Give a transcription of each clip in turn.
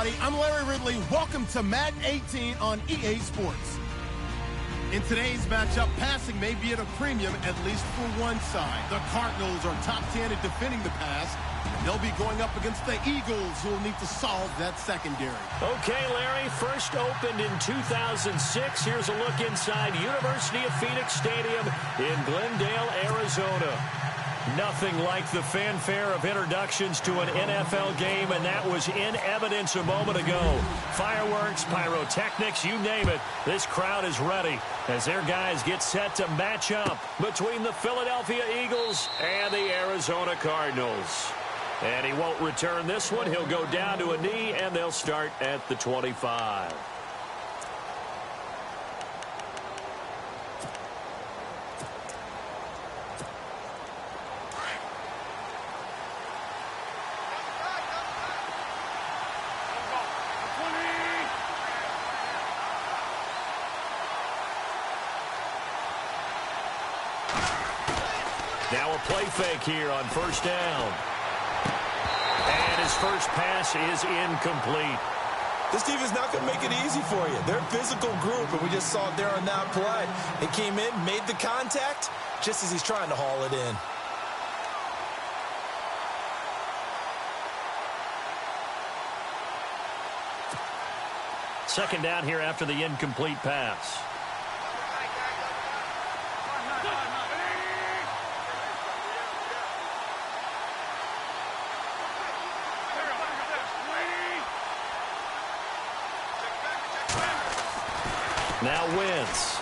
everybody. I'm Larry Ridley. Welcome to Madden 18 on EA Sports. In today's matchup, passing may be at a premium, at least for one side. The Cardinals are top 10 at defending the pass. They'll be going up against the Eagles, who will need to solve that secondary. Okay, Larry, first opened in 2006. Here's a look inside University of Phoenix Stadium in Glendale, Arizona. Nothing like the fanfare of introductions to an NFL game, and that was in evidence a moment ago. Fireworks, pyrotechnics, you name it. This crowd is ready as their guys get set to match up between the Philadelphia Eagles and the Arizona Cardinals. And he won't return this one. He'll go down to a knee, and they'll start at the 25. Now a play fake here on first down. And his first pass is incomplete. This team is not going to make it easy for you. They're a physical group, and we just saw it there on that play. It came in, made the contact, just as he's trying to haul it in. Second down here after the incomplete pass. Now Wentz.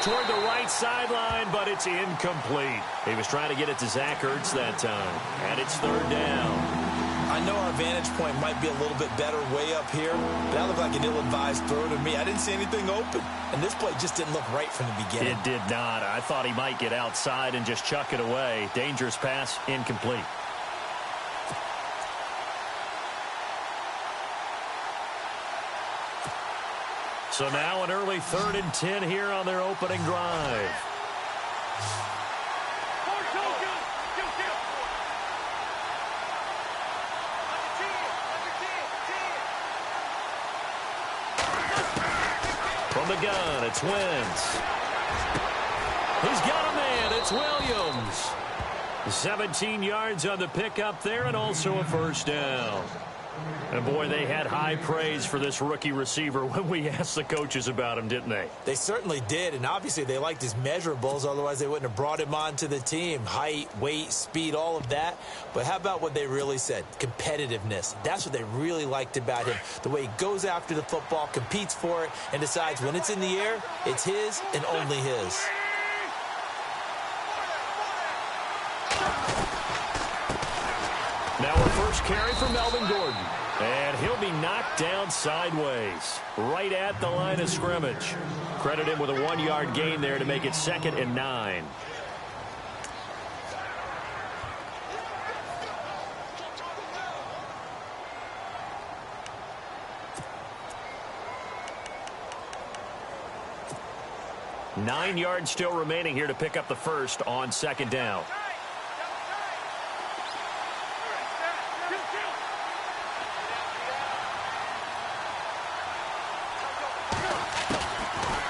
Toward the right sideline, but it's incomplete. He was trying to get it to Zach Ertz that time, and it's third down. I know our vantage point might be a little bit better way up here, but that looked like an ill-advised throw to me. I didn't see anything open, and this play just didn't look right from the beginning. It did not. I thought he might get outside and just chuck it away. Dangerous pass, incomplete. So now an early 3rd and 10 here on their opening drive. From the gun, it's Wentz. He's got a man. It's Williams. 17 yards on the pickup there, and also a first down. And, boy, they had high praise for this rookie receiver when we asked the coaches about him, didn't they? They certainly did, and obviously they liked his measurables. Otherwise, they wouldn't have brought him onto the team. Height, weight, speed, all of that. But how about what they really said? Competitiveness. That's what they really liked about him. The way he goes after the football, competes for it, and decides when it's in the air, it's his and only his. Now our first carry for Melvin Gordon. And he'll be knocked down sideways, right at the line of scrimmage. Credit him with a 1-yard gain there to make it 2nd and 9. Nine yards still remaining here to pick up the first on 2nd down.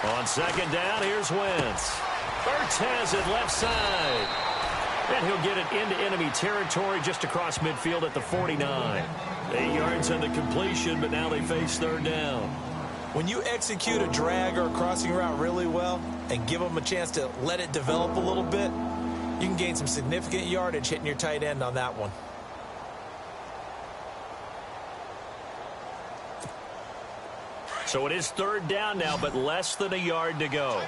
On 2nd down, here's Wentz. Ertz has it left side. And he'll get it into enemy territory just across midfield at the 49. 8 yards on the completion, but now they face 3rd down. When you execute a drag or a crossing route really well and give them a chance to let it develop a little bit, you can gain some significant yardage hitting your tight end on that one. So it is 3rd down now, but less than a yard to go.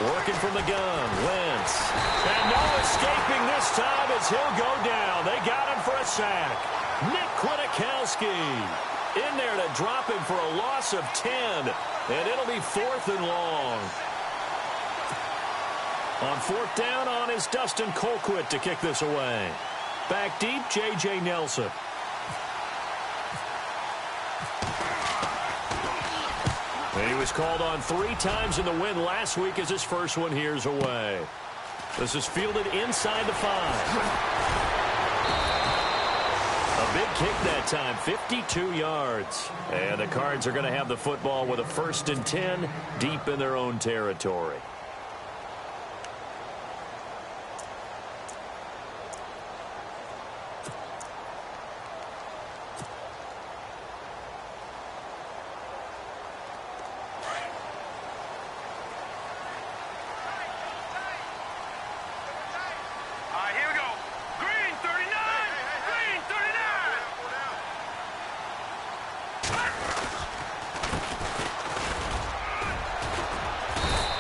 Working from the gun, Wentz. And no escaping this time as he'll go down. They got him for a sack. Nick Kwiatkowski in there to drop him for a loss of 10. And it'll be 4th and long. On 4th down on is Dustin Colquitt to kick this away. Back deep, J.J. Nelson. And he was was called on 3 times in the win last week as his first one here's away. This is fielded inside the 5. A big kick that time, 52 yards. And the Cards are going to have the football with a 1st and 10 deep in their own territory.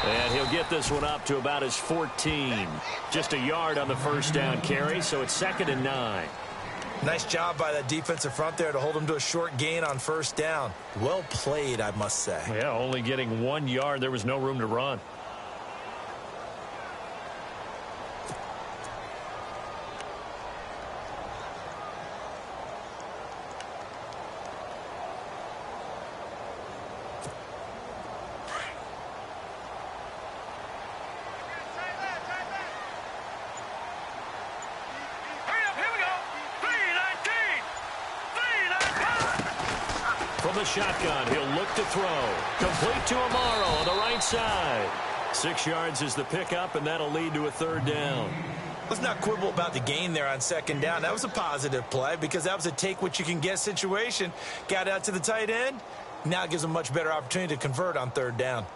And he'll get this one up to about his 14. Just a yard on the first down carry, so it's 2nd and 9. Nice job by that defensive front there to hold him to a short gain on first down. Well played, I must say. Yeah, only getting 1 yard. There was no room to run. From the shotgun, he'll look to throw. Complete to Amaro on the right side. 6 yards is the pickup, and that'll lead to a 3rd down. Let's not quibble about the gain there on 2nd down. That was a positive play because that was a take-what-you-can-get situation. Got out to the tight end. Now it gives him a much better opportunity to convert on 3rd down.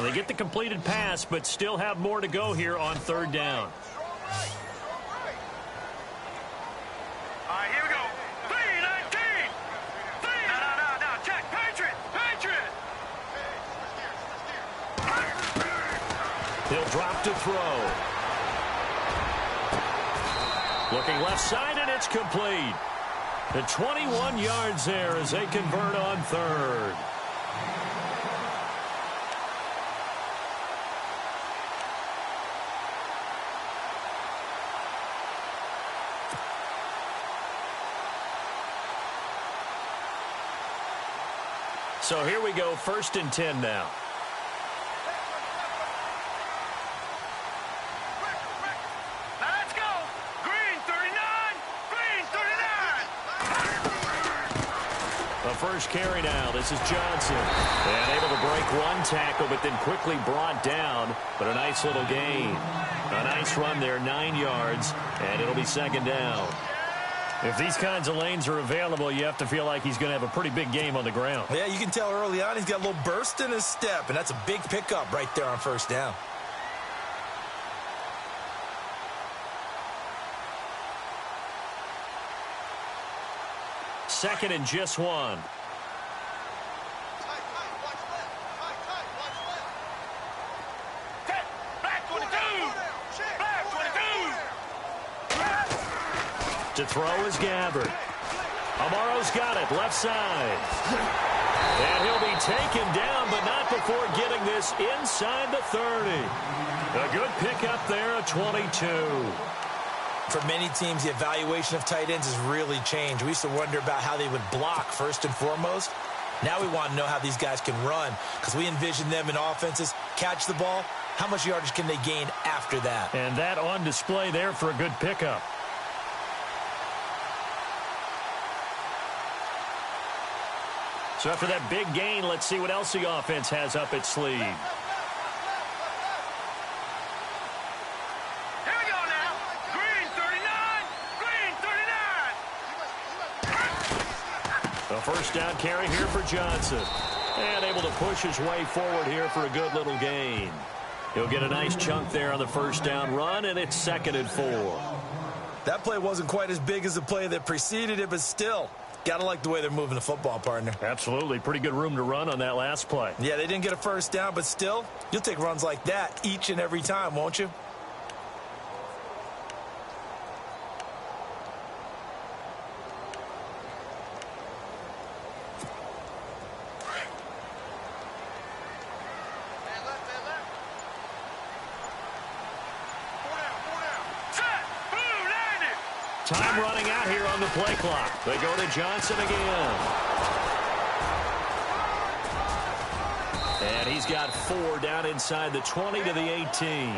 They get the completed pass, but still have more to go here on 3rd down. All right, here we go. 3-19. No. Check. Patriot. He'll drop to throw. Looking left side, and it's complete. The 21 yards there as they convert on 3rd. So here we go, 1st and 10 now. Now let's go. Green 39. Green 39. The first carry now. This is Johnson. And able to break 1 tackle, but then quickly brought down. But a nice little gain. A nice run there, 9 yards. And it'll be 2nd down. If these kinds of lanes are available, you have to feel like he's going to have a pretty big game on the ground. Yeah, you can tell early on he's got a little burst in his step, and that's a big pickup right there on 1st down. Second and just 1. To throw is Gabbard. Amaro's got it, left side. And he'll be taken down, but not before getting this inside the 30. A good pickup there, a 22. For many teams, the evaluation of tight ends has really changed. We used to wonder about how they would block first and foremost. Now we want to know how these guys can run because we envision them in offenses, catch the ball. How much yardage can they gain after that? And that on display there for a good pickup. So after that big gain, let's see what else the offense has up its sleeve. Here we go now. Green 39. Green 39. A first down carry here for Johnson. And able to push his way forward here for a good little gain. He'll get a nice chunk there on the first down run, and it's 2nd and 4. That play wasn't quite as big as the play that preceded it, but still. Got to like the way they're moving the football, partner. Absolutely. Pretty good room to run on that last play. Yeah, they didn't get a first down, but still, you'll take runs like that each and every time, won't you? Set. Blue 90. Time running out here on the play clock. They go to Johnson again. And he's got 4 down inside the 20 to the 18.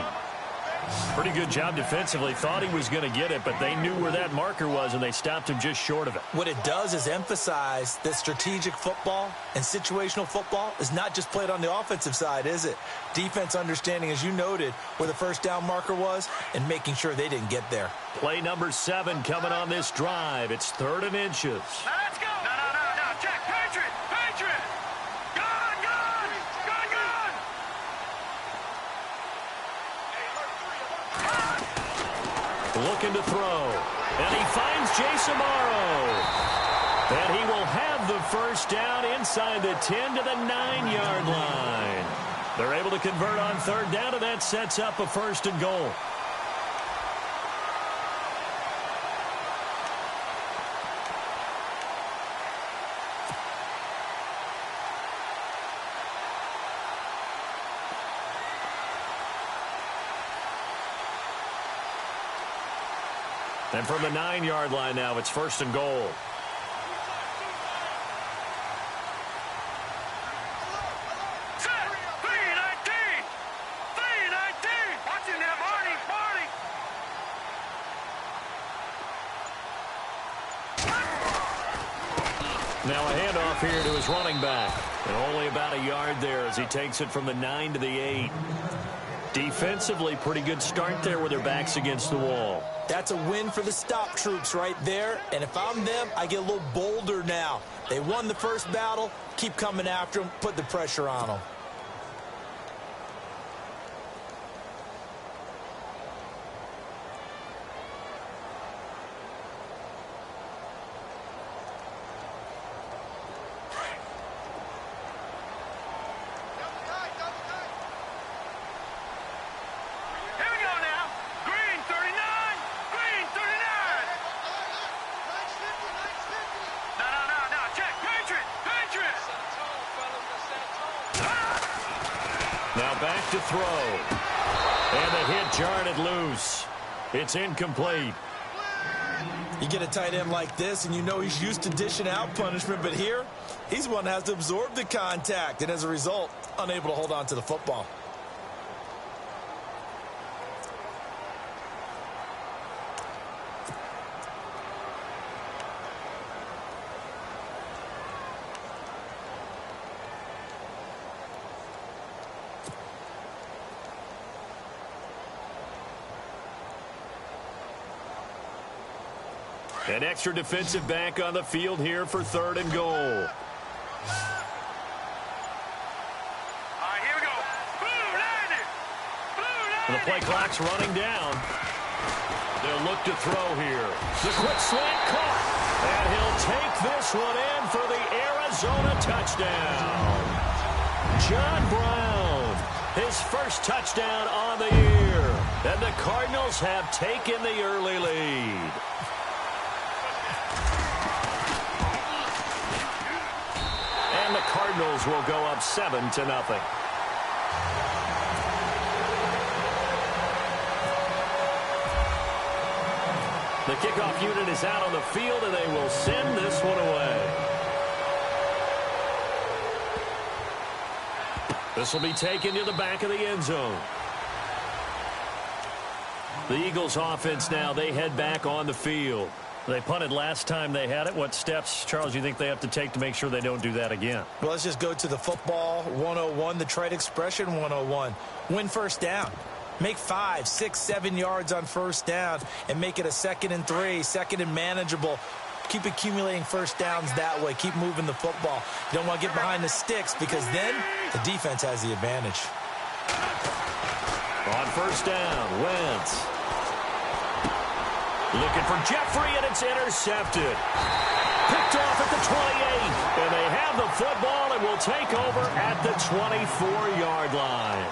Pretty good job defensively. Thought he was going to get it, but they knew where that marker was, and they stopped him just short of it. What it does is emphasize that strategic football and situational football is not just played on the offensive side, is it? Defense understanding, as you noted, where the first down marker was and making sure they didn't get there. Play number 7 coming on this drive. It's 3rd and inches. Now let's go. No. Check. Patriot. Gun. Looking to throw. And he finds Jason Morrow. And he will have the first down inside the 10 to the 9-yard line. They're able to convert on 3rd down, and that sets up a 1st and goal. And from the 9-yard line now, it's 1st and goal. Set. 3-19. Watching that, Marty. Now a handoff here to his running back. And only about a yard there as he takes it from the 9 to the 8. Defensively, pretty good start there with their backs against the wall. That's a win for the stop troops right there. And if I'm them, I get a little bolder now. They won the first battle. Keep coming after them. Put the pressure on them. Now back to throw. And the hit jarred it loose. It's incomplete. You get a tight end like this, and you know he's used to dishing out punishment, but here, he's one that has to absorb the contact, and as a result, unable to hold on to the football. An extra defensive back on the field here for 3rd and goal. All right, here we go. Blue landed. The play clock's running down. They'll look to throw here. The quick slant caught. And he'll take this one in for the Arizona touchdown. John Brown, his first touchdown on the year. And the Cardinals have taken the early lead. And the Cardinals will go up 7-0. The kickoff unit is out on the field, and they will send this one away. This will be taken to the back of the end zone. The Eagles offense now, they head back on the field. They punted last time they had it. What steps, Charles, do you think they have to take to make sure they don't do that again? Well, let's just go to the football 101, the trade expression 101. Win first down. Make 5, 6, 7 yards on first down and make it a 2nd and 3, 2nd and manageable. Keep accumulating first downs that way. Keep moving the football. You don't want to get behind the sticks because then the defense has the advantage. On first down, Wentz. Looking for Jeffrey, and it's intercepted. Picked off at the 28. And they have the football and will take over at the 24-yard line.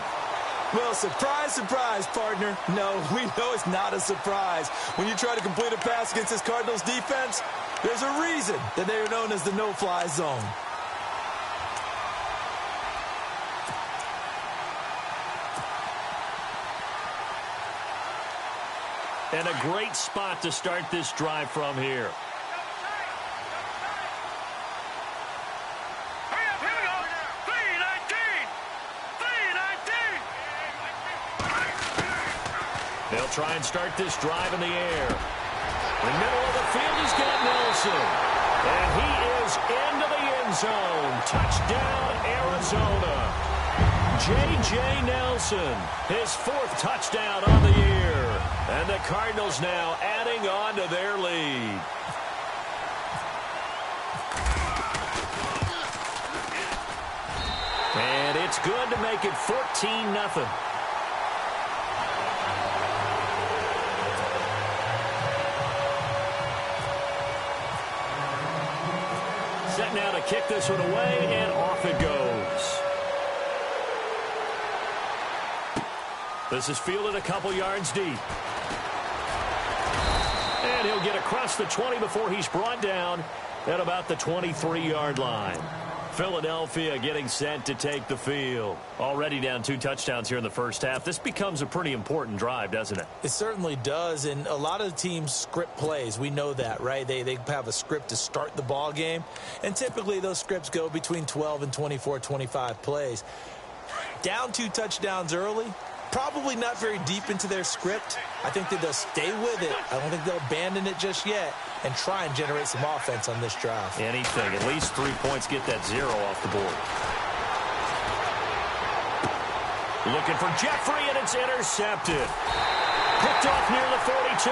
Well, surprise, surprise, partner. No, we know it's not a surprise. When you try to complete a pass against this Cardinals defense, there's a reason that they are known as the no-fly zone. And a great spot to start this drive from here. They'll try and start this drive in the air. In the middle of the field, he's got Nelson. And he is into the end zone. Touchdown, Arizona. J.J. Nelson, his 4th touchdown on the year. And the Cardinals now adding on to their lead. And it's good to make it 14-0. Set now to kick this one away, and off it goes. This is fielded a couple yards deep. And he'll get across the 20 before he's brought down at about the 23-yard line. Philadelphia getting set to take the field. Already down 2 touchdowns here in the first half. This becomes a pretty important drive, doesn't it? It certainly does, and a lot of teams script plays. We know that, right? They have a script to start the ball game, and typically those scripts go between 12 and 24, 25 plays. Down 2 touchdowns early, probably not very deep into their script. I think that they'll stay with it. I don't think they'll abandon it just yet and try and generate some offense on this drive. Anything. At least 3 points, get that 0 off the board. Looking for Jeffrey, and it's intercepted. Picked off near the 42.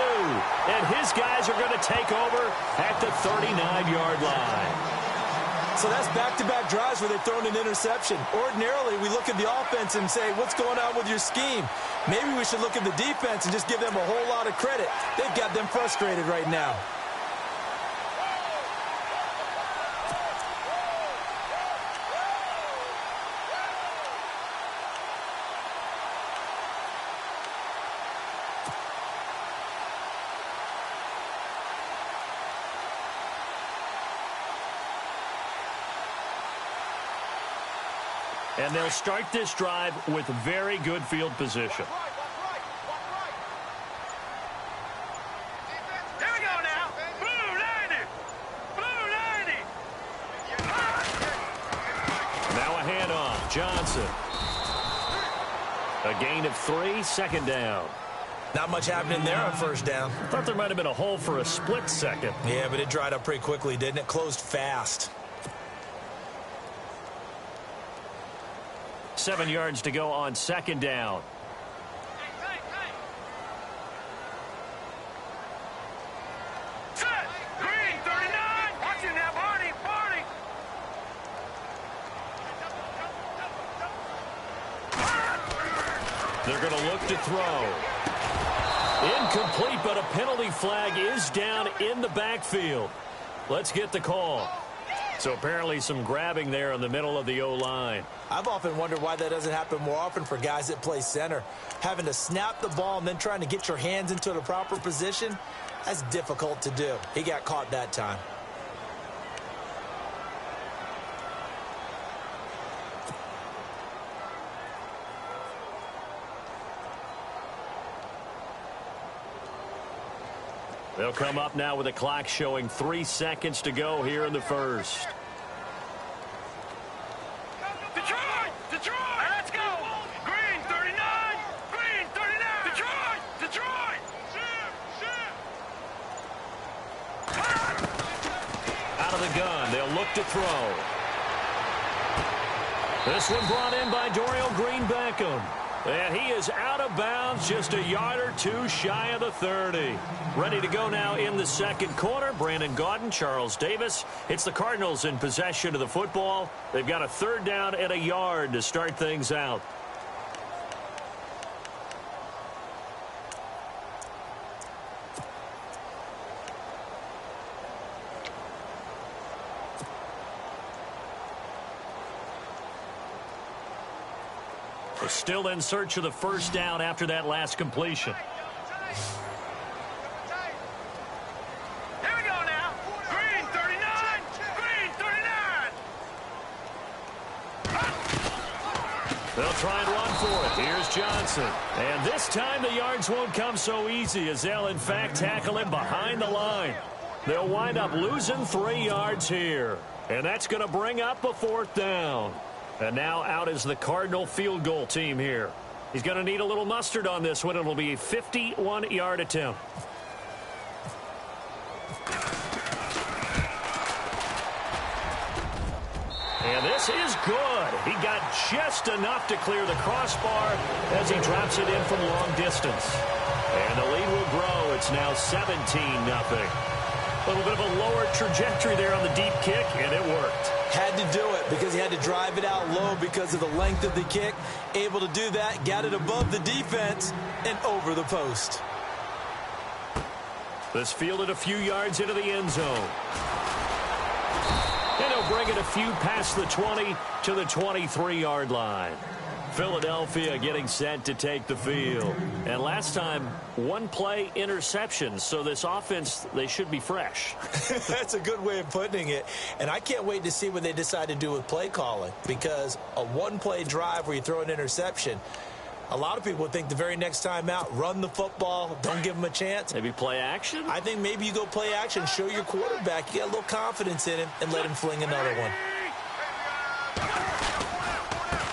And his guys are going to take over at the 39-yard line. So that's back-to-back drives where they've thrown an interception. Ordinarily, we look at the offense and say, what's going on with your scheme? Maybe we should look at the defense and just give them a whole lot of credit. They've got them frustrated right now. And they'll start this drive with very good field position. Here we go now. Blue 90. Blue 90. Now a handoff. Johnson. A gain of 3, second down. Not much happening there on first down. Thought there might have been a hole for a split second. Yeah, but it dried up pretty quickly, didn't it? Closed fast. 7 yards to go on second down. Set. Green 39. Watching that, Barney. Barney. They're going to look to throw. Incomplete, but a penalty flag is down in the backfield. Let's get the call. So apparently some grabbing there in the middle of the O-line. I've often wondered why that doesn't happen more often for guys that play center. Having to snap the ball and then trying to get your hands into the proper position, that's difficult to do. He got caught that time. They'll come up now with the clock showing 3 seconds to go here in the first. Detroit. Detroit. Let's go. Green 39. Green 39. Detroit. Detroit. Out of the gun, they'll look to throw. This one brought in by Dorial Green-Beckham. And he is out of bounds, just a yard or 2 shy of the 30. Ready to go now in the second quarter. Brandon Gaudin, Charles Davis. It's the Cardinals in possession of the football. They've got a 3rd down and a yard to start things out. They're still in search of the 1st down after that last completion. Here we go now. Green 39. Green 39. They'll try and run for it. Here's Johnson. And this time the yards won't come so easy as they'll, in fact, tackle him behind the line. They'll wind up losing 3 yards here. And that's going to bring up a 4th down. And now out is the Cardinal field goal team here. He's going to need a little mustard on this one. It'll be a 51-yard attempt. And this is good. He got just enough to clear the crossbar as he drops it in from long distance. And the lead will grow. It's now 17-0. A little bit of a lower trajectory there on the deep kick, and it worked. Had to do it because he had to drive it out low because of the length of the kick. Able to do that, got it above the defense and over the post. This fielded a few yards into the end zone. And he'll bring it a few past the 20 to the 23-yard line. Philadelphia getting set to take the field. And last time, 1 play interception. So this offense, they should be fresh. That's a good way of putting it. And I can't wait to see what they decide to do with play calling. Because a 1-play drive where you throw an interception, a lot of people would think the very next time out, run the football, don't give them a chance. Maybe play action? I think maybe you go play action, show your quarterback you got a little confidence in him, and let him fling another one.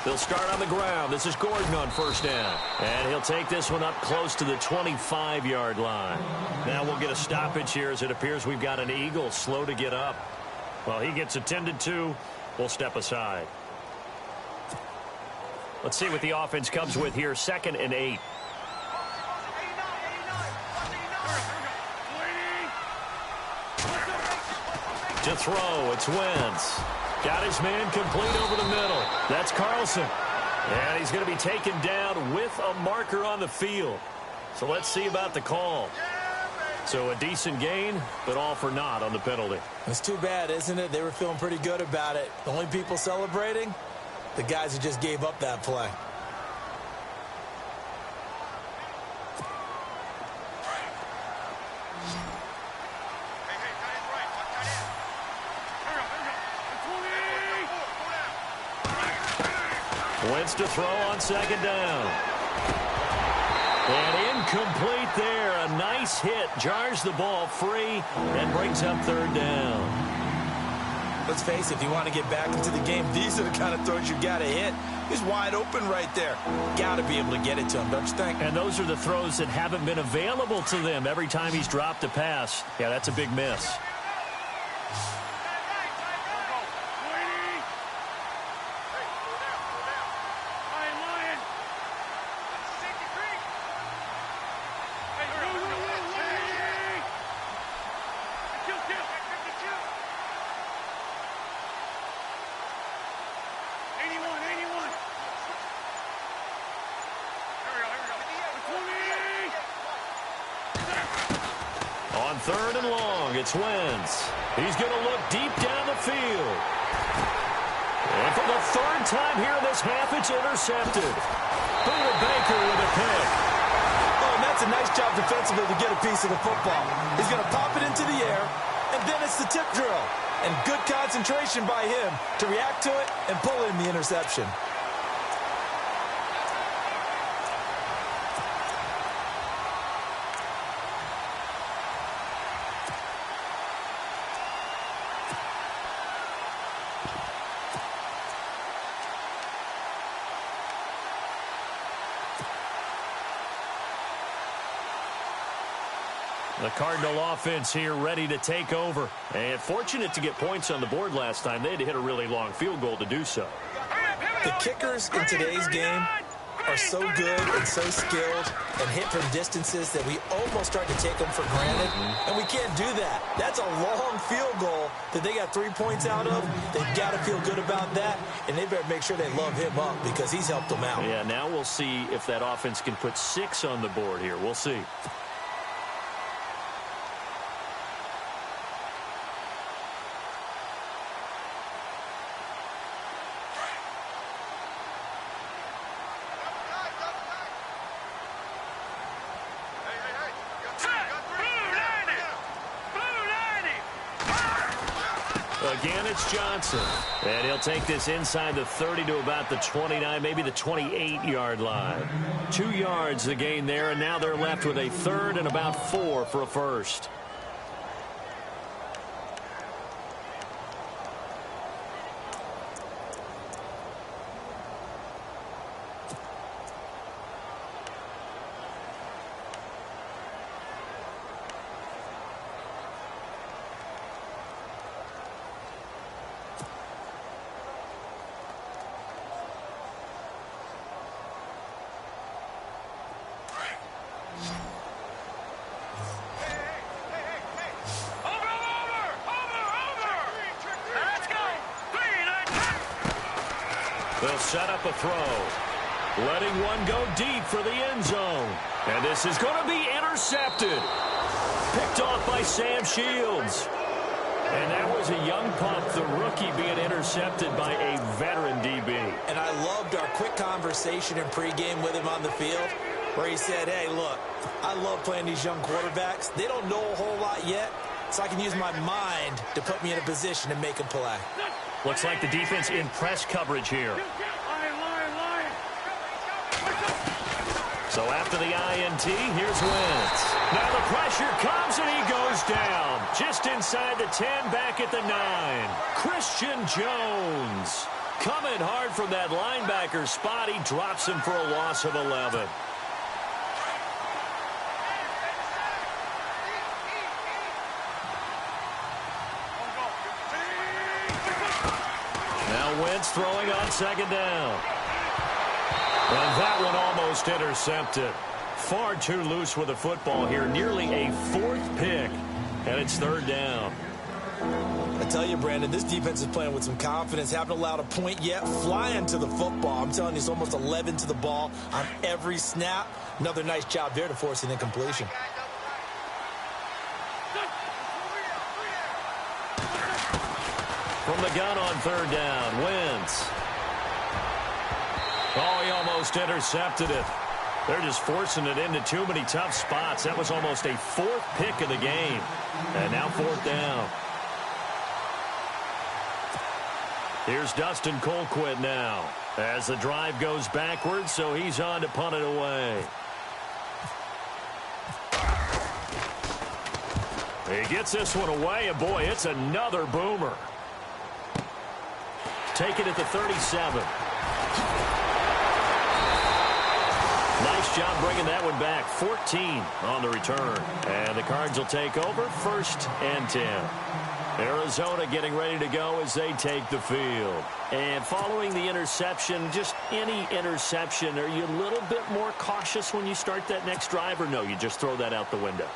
They'll start on the ground. This is Gordon on 1st down. And he'll take this one up close to the 25-yard line. Now we'll get a stoppage here as it appears we've got an Eagle slow to get up. Well, he gets attended to. We'll step aside. Let's see what the offense comes with here. 2nd and 8. To throw, it's Wentz. Got his man complete over the middle. That's Carlson. And he's going to be taken down with a marker on the field. So let's see about the call. So a decent gain, but all for naught on the penalty. It's too bad, isn't it? They were feeling pretty good about it. The only people celebrating, the guys who just gave up that play. Wentz to throw on 2nd down. And incomplete there. A nice hit. Jars the ball free and brings up 3rd down. Let's face it, if you want to get back into the game, these are the kind of throws you got to hit. He's wide open right there. Got to be able to get it to him, don't you think? And those are the throws that haven't been available to them every time he's dropped a pass. Yeah, that's a big miss. On 3rd and long, it's Wentz. He's going to look deep down the field. And for the 3rd time here in this half, it's intercepted. Buda Baker with a pick. Oh, and that's a nice job defensively to get a piece of the football. He's going to pop it into the air, and then it's the tip drill. And good concentration by him to react to it and pull in the interception. The Cardinal offense here ready to take over. And fortunate to get points on the board last time. They had to hit a really long field goal to do so. The kickers in today's game are so good and so skilled and hit from distances that we almost start to take them for granted. And we can't do that. That's a long field goal that they got 3 points out of. They've got to feel good about that. And they better make sure they love him up because he's helped them out. Yeah, now we'll see if that offense can put 6 on the board here. We'll see. again, it's Johnson. And he'll take this inside the 30 to about the 29, maybe the 28-yard line. 2 yards the gain there, and now they're left with a third and about 4 for a first. They'll set up a throw. Letting one go deep for the end zone. And this is going to be intercepted. Picked off by Sam Shields. And that was a young pup, the rookie, being intercepted by a veteran DB. And I loved our quick conversation in pregame with him on the field, where he said, hey, look, I love playing these young quarterbacks. They don't know a whole lot yet, so I can use my mind to put me in a position to make a play. Looks like the defense in press coverage here. So after the INT, here's Wentz. Now the pressure comes and he goes down. Just inside the 10, back at the 9. Christian Jones. Coming hard from that linebacker spot. He drops him for a loss of 11. Now Wentz throwing on second down. And that one almost intercepted. Far too loose with the football here. Nearly a 4th pick. And it's third down. I tell you, Brandon, this defense is playing with some confidence. Haven't allowed a point yet. Flying to the football. I'm telling you, it's almost 11 to the ball on every snap. Another nice job there to force an incompletion. From the gun on third down, Wentz. Oh, he almost intercepted it. They're just forcing it into too many tough spots. That was almost a 4th pick of the game. And now 4th down. Here's Dustin Colquitt now as the drive goes backwards, so he's on to punt it away. He gets this one away, and boy, it's another boomer. Take it at the 37. Nice job bringing that one back. 14 on the return. And the Cards will take over, 1st and 10. Arizona getting ready to go as they take the field. And following the interception, just any interception, are you a little bit more cautious when you start that next drive, or no, you just throw that out the window?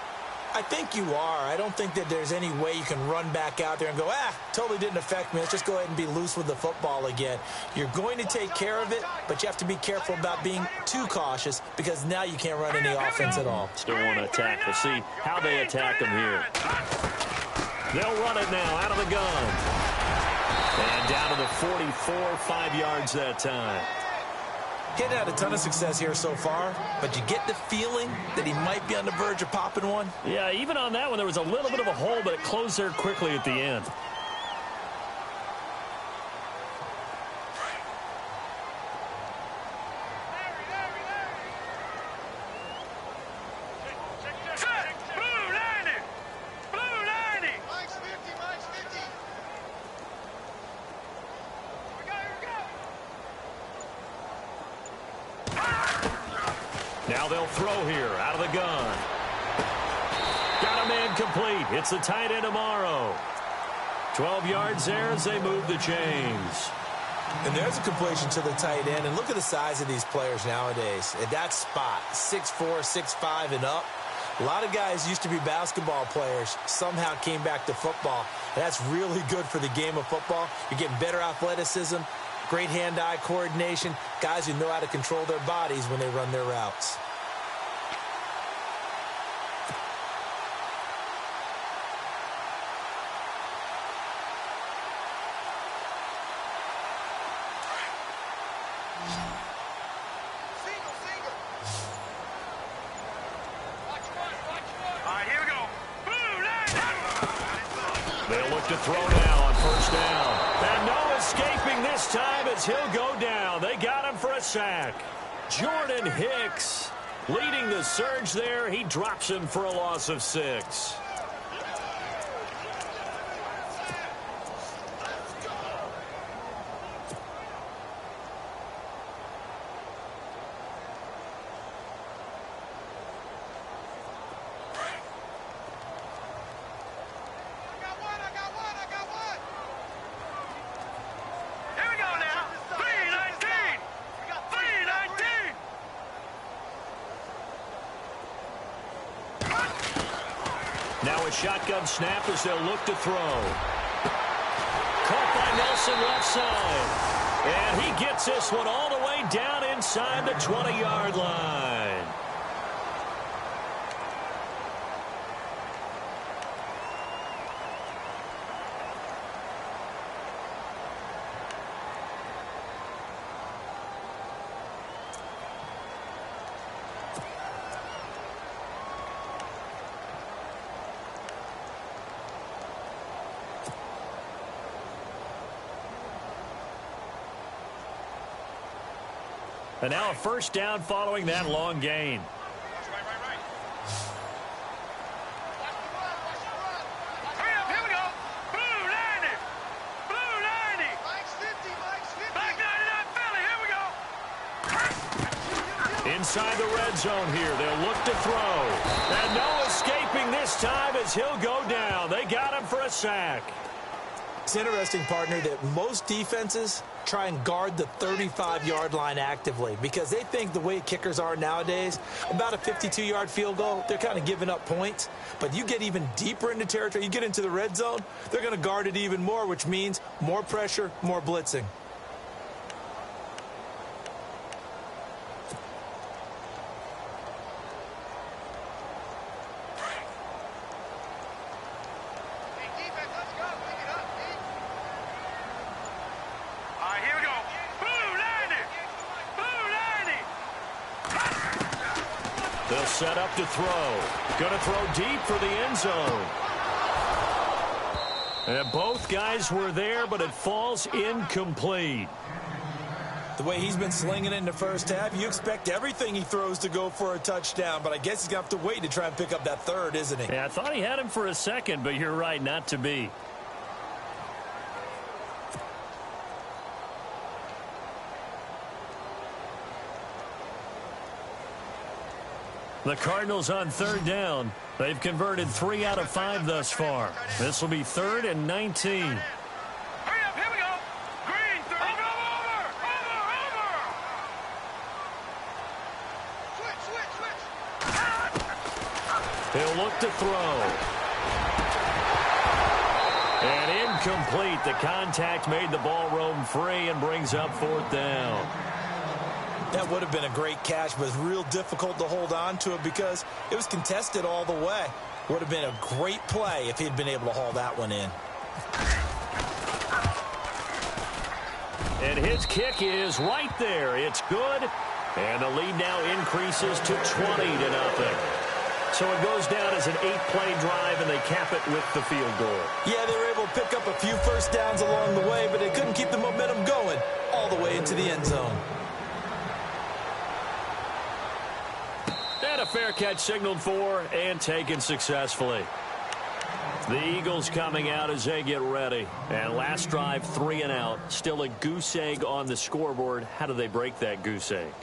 I think you are. I don't think that there's any way you can run back out there and go, totally didn't affect me. Let's just go ahead and be loose with the football again. You're going to take care of it, but you have to be careful about being too cautious because now you can't run any offense at all. Still want to attack. We'll see how they attack them here. They'll run it now out of the gun. And down to the 44, 5 yards that time. He's had a ton of success here so far, but you get the feeling that he might be on the verge of popping one. Yeah, even on that one, there was a little bit of a hole, but it closed there quickly at the end. Now they'll throw here out of the gun. Got a man complete. It's the tight end tomorrow. 12 yards there as they move the chains. And there's a completion to the tight end. And look at the size of these players nowadays. At that spot, 6'4", 6'5", and up. A lot of guys used to be basketball players, somehow came back to football. And that's really good for the game of football. You're getting better athleticism, great hand-eye coordination, guys who know how to control their bodies when they run their routes. They'll look to throw now on first down. And no escaping this time as he'll go down. They got him for a sack. Jordan Hicks leading the surge there. He drops him for a loss of 6. Now a shotgun snap as they'll look to throw. Caught by Nelson left side. And he gets this one all the way down inside the 20-yard line. And now a first down following that long gain. Hurry up, here we go. Blue 90. Blue 90. Mike's 50, Mike's 50. Black 99 Philly, here we go. Inside the red zone here. They'll look to throw. And no escaping this time as he'll go down. They got him for a sack. It's interesting, partner, that most defenses try and guard the 35-yard line actively because they think the way kickers are nowadays, about a 52-yard field goal, they're kind of giving up points. But you get even deeper into territory, you get into the red zone, they're going to guard it even more, which means more pressure, more blitzing. They'll set up to throw. Going to throw deep for the end zone. And both guys were there, but it falls incomplete. The way he's been slinging it in the first half, you expect everything he throws to go for a touchdown, but I guess he's going to have to wait to try and pick up that third, isn't he? Yeah, I thought he had him for a second, but you're right, not to be. The Cardinals on third down. They've converted 3 out of 5 thus far. This will be 3rd and 19. Hurry up, here we go. Green, 30. Over. Switch. He'll look to throw. And incomplete. The contact made the ball roam free and brings up 4th down. That would have been a great catch, but it's real difficult to hold on to it because it was contested all the way. Would have been a great play if he'd been able to haul that one in. And his kick is right there. It's good. And the lead now increases to 20-0. So it goes down as an 8-play drive, and they cap it with the field goal. Yeah, they were able to pick up a few first downs along the way, but they couldn't keep the momentum going all the way into the end zone. And a fair catch signaled for and taken successfully. The Eagles coming out as they get ready. And last drive, 3 and out. Still a goose egg on the scoreboard. How do they break that goose egg?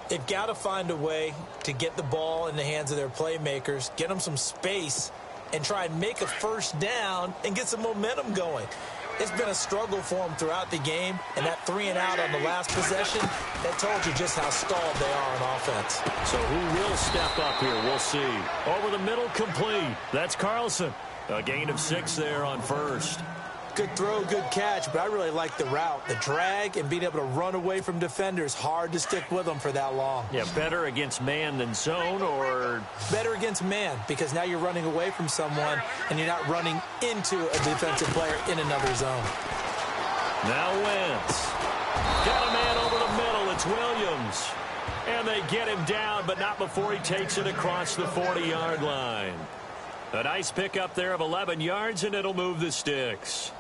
They've got to find a way to get the ball in the hands of their playmakers, get them some space, and try and make a first down and get some momentum going. It's been a struggle for them throughout the game, and that 3 and out on the last possession, that told you just how stalled they are on offense. So who will step up here? We'll see. Over the middle, complete. That's Carlson. A gain of 6 there on first. Good throw, good catch, but I really like the route. The drag and being able to run away from defenders, hard to stick with them for that long. Yeah, better against man than zone, or? Better against man, because now you're running away from someone and you're not running into a defensive player in another zone. Now Wentz. Got a man over the middle. It's Williams. And they get him down, but not before he takes it across the 40-yard line. A nice pickup there of 11 yards, and it'll move the sticks.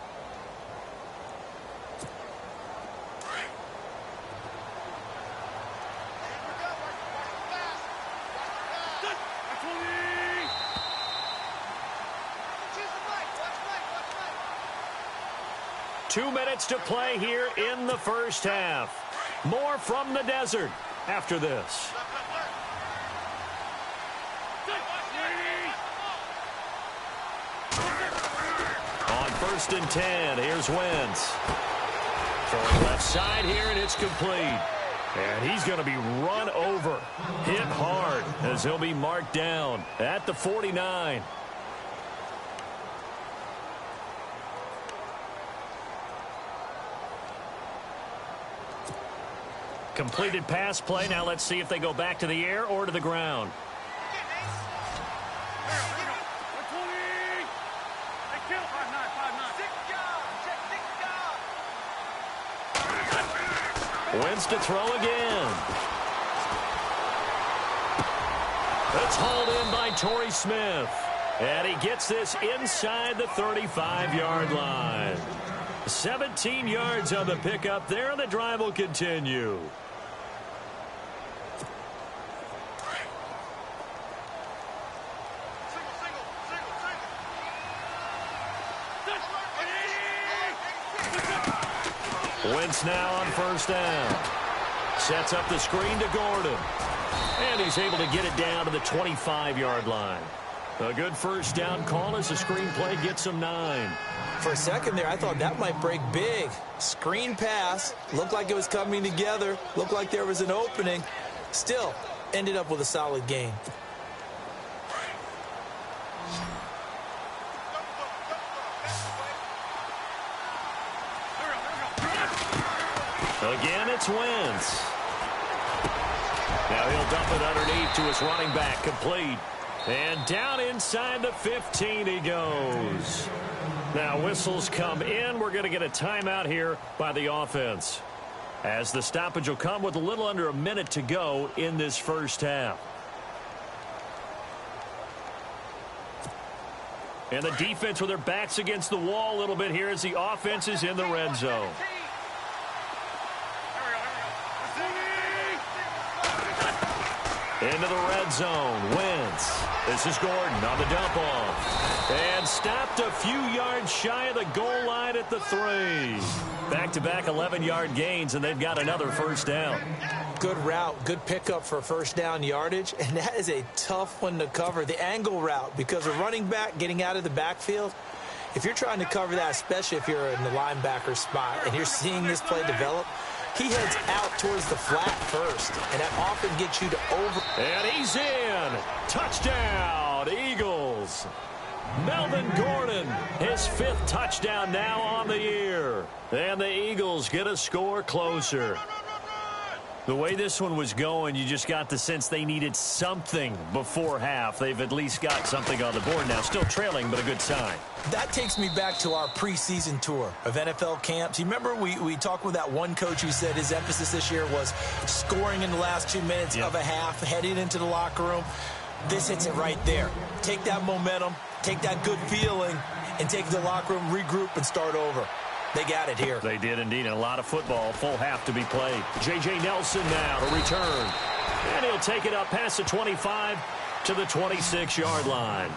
2 minutes to play here in the first half. More from the desert after this. On 1st and 10, here's Wentz. Throwing left side here, and it's complete. And he's going to be run over, hit hard, as he'll be marked down at the 49. Completed pass play. Now let's see if they go back to the air or to the ground. Wentz to throw again. It's hauled in by Torrey Smith. And he gets this inside the 35-yard line. 17 yards on the pickup there, and the drive will continue. Wentz now on 1st down. Sets up the screen to Gordon. And he's able to get it down to the 25-yard line. A good 1st down call as the screen play gets him 9. For a second there, I thought that might break big. Screen pass. Looked like it was coming together. Looked like there was an opening. Still, ended up with a solid gain. Again, it's Wentz. Now he'll dump it underneath to his running back, complete. And down inside the 15 he goes. Now whistles come in. We're going to get a timeout here by the offense, as the stoppage will come with a little under a minute to go in this first half. And the defense with their backs against the wall a little bit here as the offense is in the red zone. Into the red zone. Wentz. This is Gordon on the dump off. And stopped a few yards shy of the goal line at the 3. Back-to-back 11-yard gains, and they've got another 1st down. Good route, good pickup for 1st down yardage, and that is a tough one to cover. The angle route, because a running back getting out of the backfield, if you're trying to cover that, especially if you're in the linebacker spot and you're seeing this play develop, he heads out towards the flat first, and that often gets you to over. And he's in. Touchdown, Eagles. Melvin Gordon, his 5th touchdown now on the year. And the Eagles get a score closer. The way this one was going, you just got the sense they needed something before half. They've at least got something on the board now. Still trailing, but a good sign. That takes me back to our preseason tour of NFL camps. You remember we talked with that one coach who said his emphasis this year was scoring in the last 2 minutes of a half, heading into the locker room. This hits it right there. Take that momentum, take that good feeling, and take the locker room, regroup, and start over. They got it here. They did indeed. And a lot of football, full half to be played. J.J. Nelson now to return. And he'll take it up past the 25 to the 26-yard line.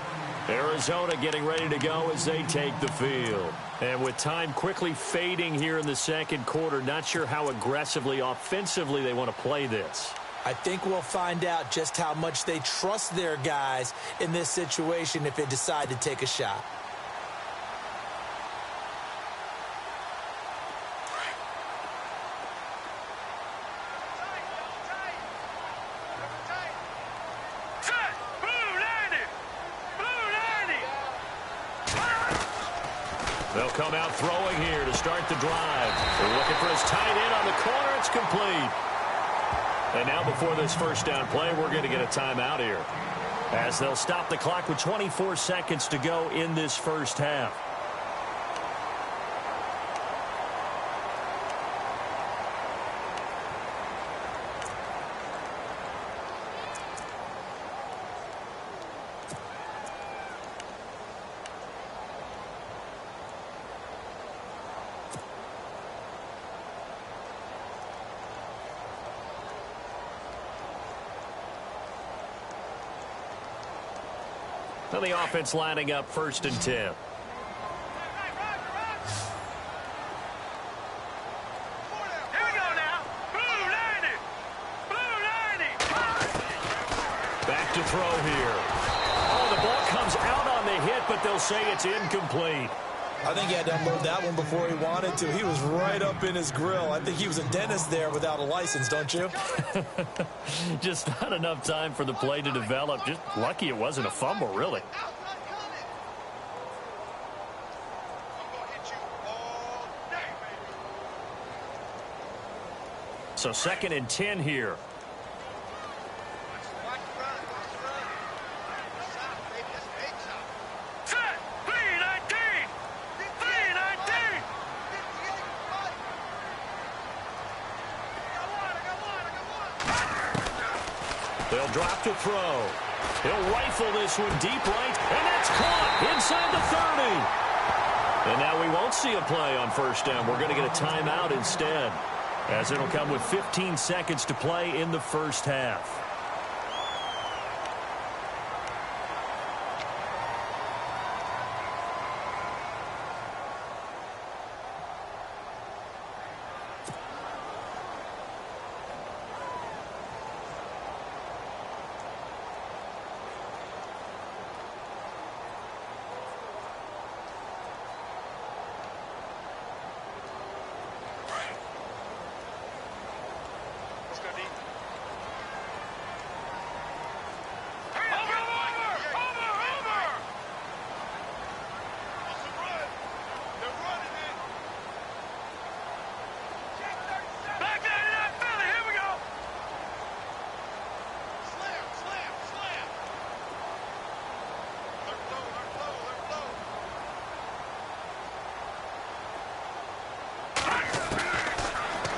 Arizona getting ready to go as they take the field. And with time quickly fading here in the second quarter, not sure how aggressively, offensively they want to play this. I think we'll find out just how much they trust their guys in this situation if they decide to take a shot. They'll come out throwing here to start the drive. They're looking for his tight end on the corner. It's complete. And now before this 1st down play, we're going to get a timeout here, as they'll stop the clock with 24 seconds to go in this first half. Now the offense lining up 1st and 10. throw here. Oh, the ball comes out on the hit, but they'll say it's incomplete. I think he had to unload that one before he wanted to. He was right up in his grill. I think he was a dentist there without a license, don't you? Just not enough time for the play to develop. Just lucky it wasn't a fumble, really. So 2nd and 10 here. They'll drop to throw. He'll rifle this one deep right, and that's caught inside the 30. And now we won't see a play on 1st down. We're going to get a timeout instead, as it'll come with 15 seconds to play in the 1st half.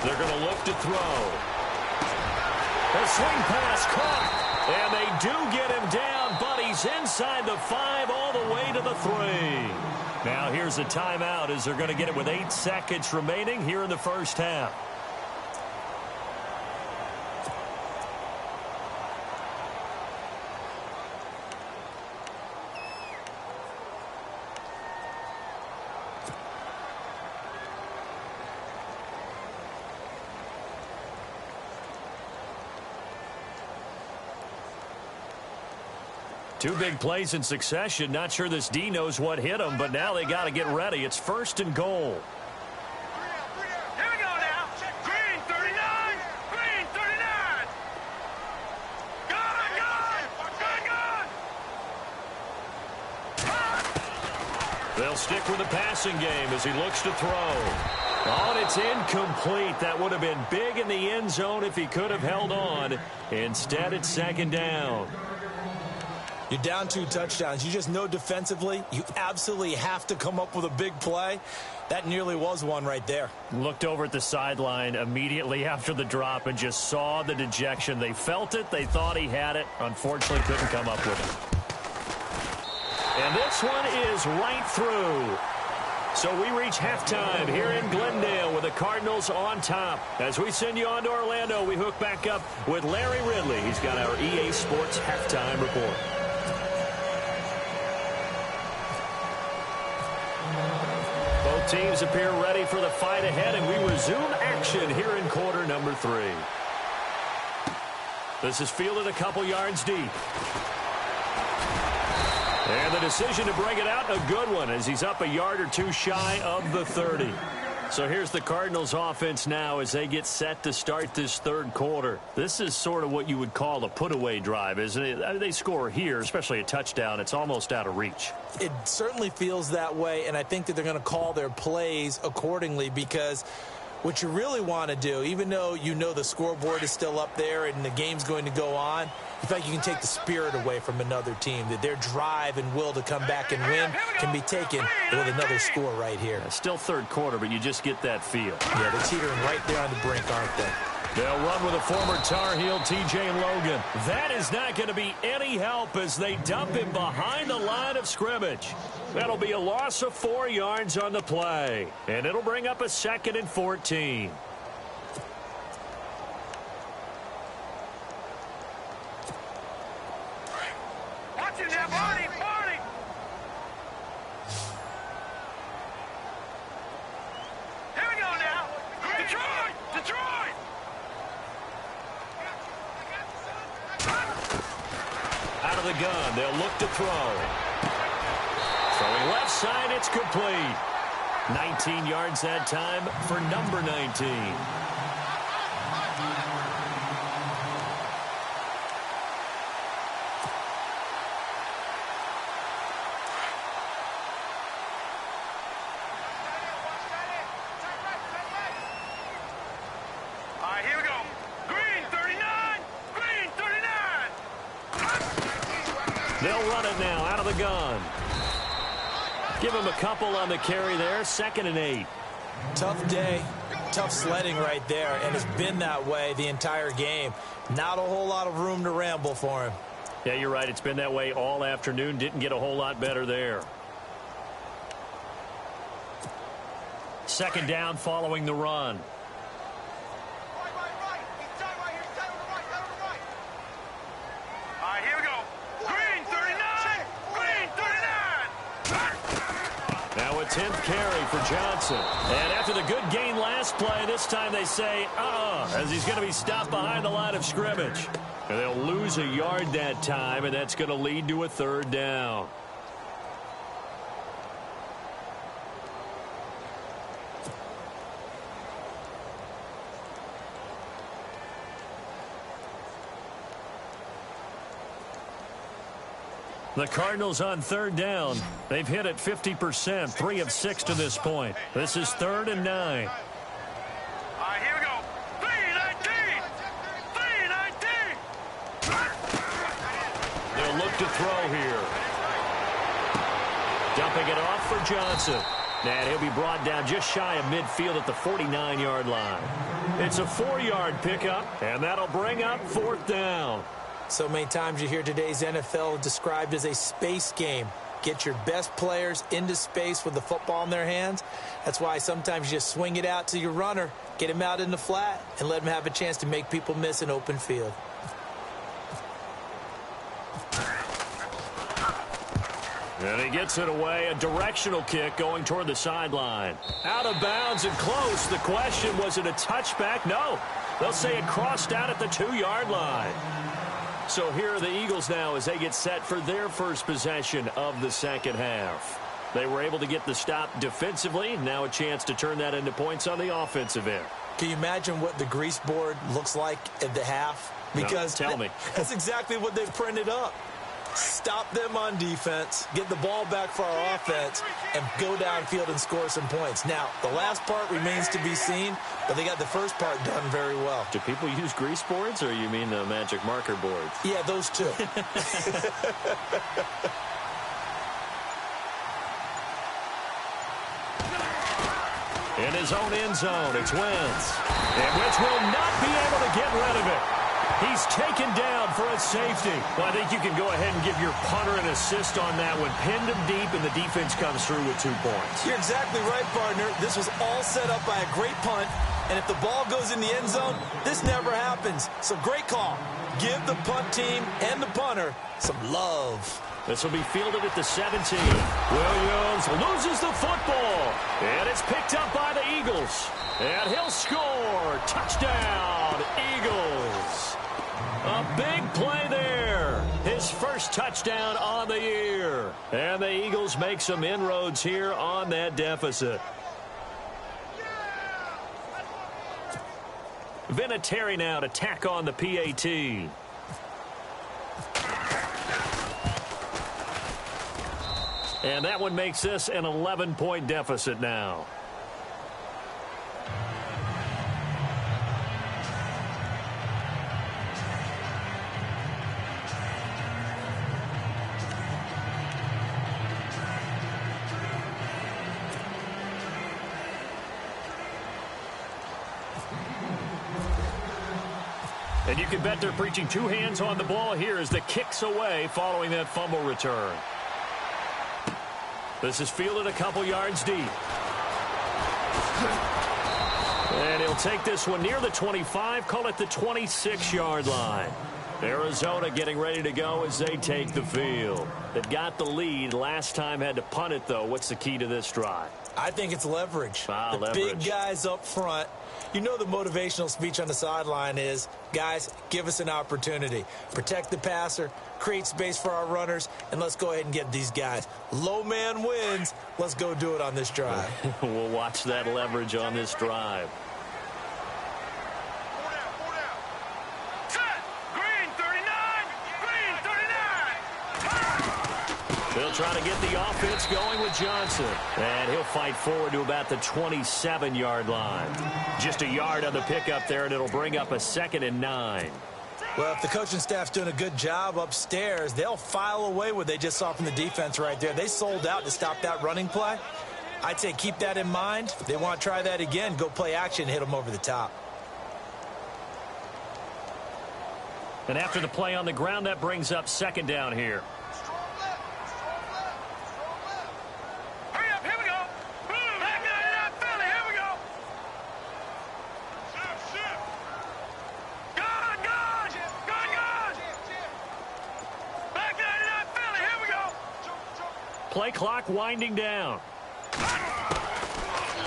They're going to look to throw. A swing pass caught. And they do get him down, but he's inside the 5 all the way to the 3. Now here's a timeout as they're going to get it with 8 seconds remaining here in the 1st half. Two big plays in succession. Not sure this D knows what hit him, but now they got to get ready. It's 1st and goal. Here we go now. Green 39. Green 39. Got it. They'll stick with the passing game as he looks to throw. Oh, and it's incomplete. That would have been big in the end zone if he could have held on. Instead, it's 2nd down. You're down 2 touchdowns. You just know defensively you absolutely have to come up with a big play. That nearly was one right there. Looked over at the sideline immediately after the drop and just saw the dejection. They felt it. They thought he had it. Unfortunately, couldn't come up with it. And this one is right through. So we reach halftime here in Glendale with the Cardinals on top. As we send you on to Orlando, we hook back up with Larry Ridley. He's got our EA Sports halftime report. Both teams appear ready for the fight ahead, and we resume action here in quarter number 3. This is fielded a couple yards deep. And the decision to bring it out, a good one, as he's up a yard or 2 shy of the 30. So here's the Cardinals offense now as they get set to start this 3rd quarter. This is sort of what you would call a put-away drive, isn't it? They score here, especially a touchdown. It's almost out of reach. It certainly feels that way, and I think that they're going to call their plays accordingly, because what you really want to do, even though you know the scoreboard is still up there and the game's going to go on, you feel like you can take the spirit away from another team, that their drive and will to come back and win can be taken with another score right here. Still 3rd quarter, but you just get that feel. Yeah, they're teetering right there on the brink, aren't they? They'll run with a former Tar Heel, T.J. Logan. That is not going to be any help as they dump him behind the line of scrimmage. That'll be a loss of 4 yards on the play, and it'll bring up a 2nd and 14. Watching that, Barney. Here we go now. Detroit. of the gun. They'll look to throw. Throwing left side, it's complete. 19 yards that time for number 19. All right, here we go. Green 39. Green 39. They'll run it now out of the gun. Give him a couple on the carry there. 2nd and 8. Tough day, tough sledding right there, and it's been that way the entire game. Not a whole lot of room to ramble for him. Yeah, you're right. It's been that way all afternoon. Didn't get a whole lot better there. 2nd down following the run. All right, here we go. Green 39. Green 39. Now a 10th carry for Johnson. And after the good gain last play, this time they say, as he's going to be stopped behind the line of scrimmage. And they'll lose a yard that time, and that's going to lead to a 3rd down. The Cardinals on 3rd down. They've hit it 50%, 3 of 6 to this point. This is 3rd and 9. All right, here we go. 319. 319. They'll look to throw here. Dumping it off for Johnson. And he'll be brought down just shy of midfield at the 49-yard line. It's a 4-yard pickup, and that'll bring up 4th down. So many times you hear today's NFL described as a space game. Get your best players into space with the football in their hands. That's why sometimes you just swing it out to your runner, get him out in the flat, and let him have a chance to make people miss an open field. And he gets it away, a directional kick going toward the sideline. Out of bounds and close. The question, was it a touchback? No. They'll say it crossed out at the 2-yard line. So here are the Eagles now as they get set for their first possession of the 2nd half. They were able to get the stop defensively. Now a chance to turn that into points on the offensive end. Can you imagine what the grease board looks like at the half? Because no, tell me. That's exactly what they've printed up. Stop them on defense, get the ball back for our offense, and go downfield and score some points. Now, the last part remains to be seen, but they got the first part done very well. Do people use grease boards, or you mean the magic marker boards? Yeah, those two. In his own end zone, it's Wentz. And Wentz will not be able to get rid of it. He's taken down for a safety. Well, I think you can go ahead and give your punter an assist on that one. Pinned him deep, and the defense comes through with 2 points. You're exactly right, partner. This was all set up by a great punt, and if the ball goes in the end zone, this never happens. So great call. Give the punt team and the punter some love. This will be fielded at the 17. Williams loses the football, and it's picked up by the Eagles. And he'll score. Touchdown, Eagles. A big play there. His first touchdown on the year. And the Eagles make some inroads here on that deficit. Vinatieri now to tack on the PAT. And that one makes this an 11-point deficit now. And you can bet they're preaching 2 hands on the ball here as the kick's away following that fumble return. This is fielded a couple yards deep. And he'll take this one near the 25, call it the 26-yard line. Arizona getting ready to go as they take the field. They've got the lead. Last time had to punt it, though. What's the key to this drive? I think it's leverage. The leverage. Big guys up front. You know the motivational speech on the sideline is, guys, give us an opportunity. Protect the passer, create space for our runners, and let's go ahead and get these guys. Low man wins. Let's go do it on this drive. We'll watch that leverage on this drive. They'll try to get the offense going with Johnson. And he'll fight forward to about the 27-yard line. Just a yard on the pickup there, and it'll bring up a 2nd and 9. Well, if the coaching staff's doing a good job upstairs, they'll file away what they just saw from the defense right there. They sold out to stop that running play. I'd say keep that in mind. If they want to try that again, go play action, hit them over the top. And after the play on the ground, that brings up 2nd down here. Play clock winding down.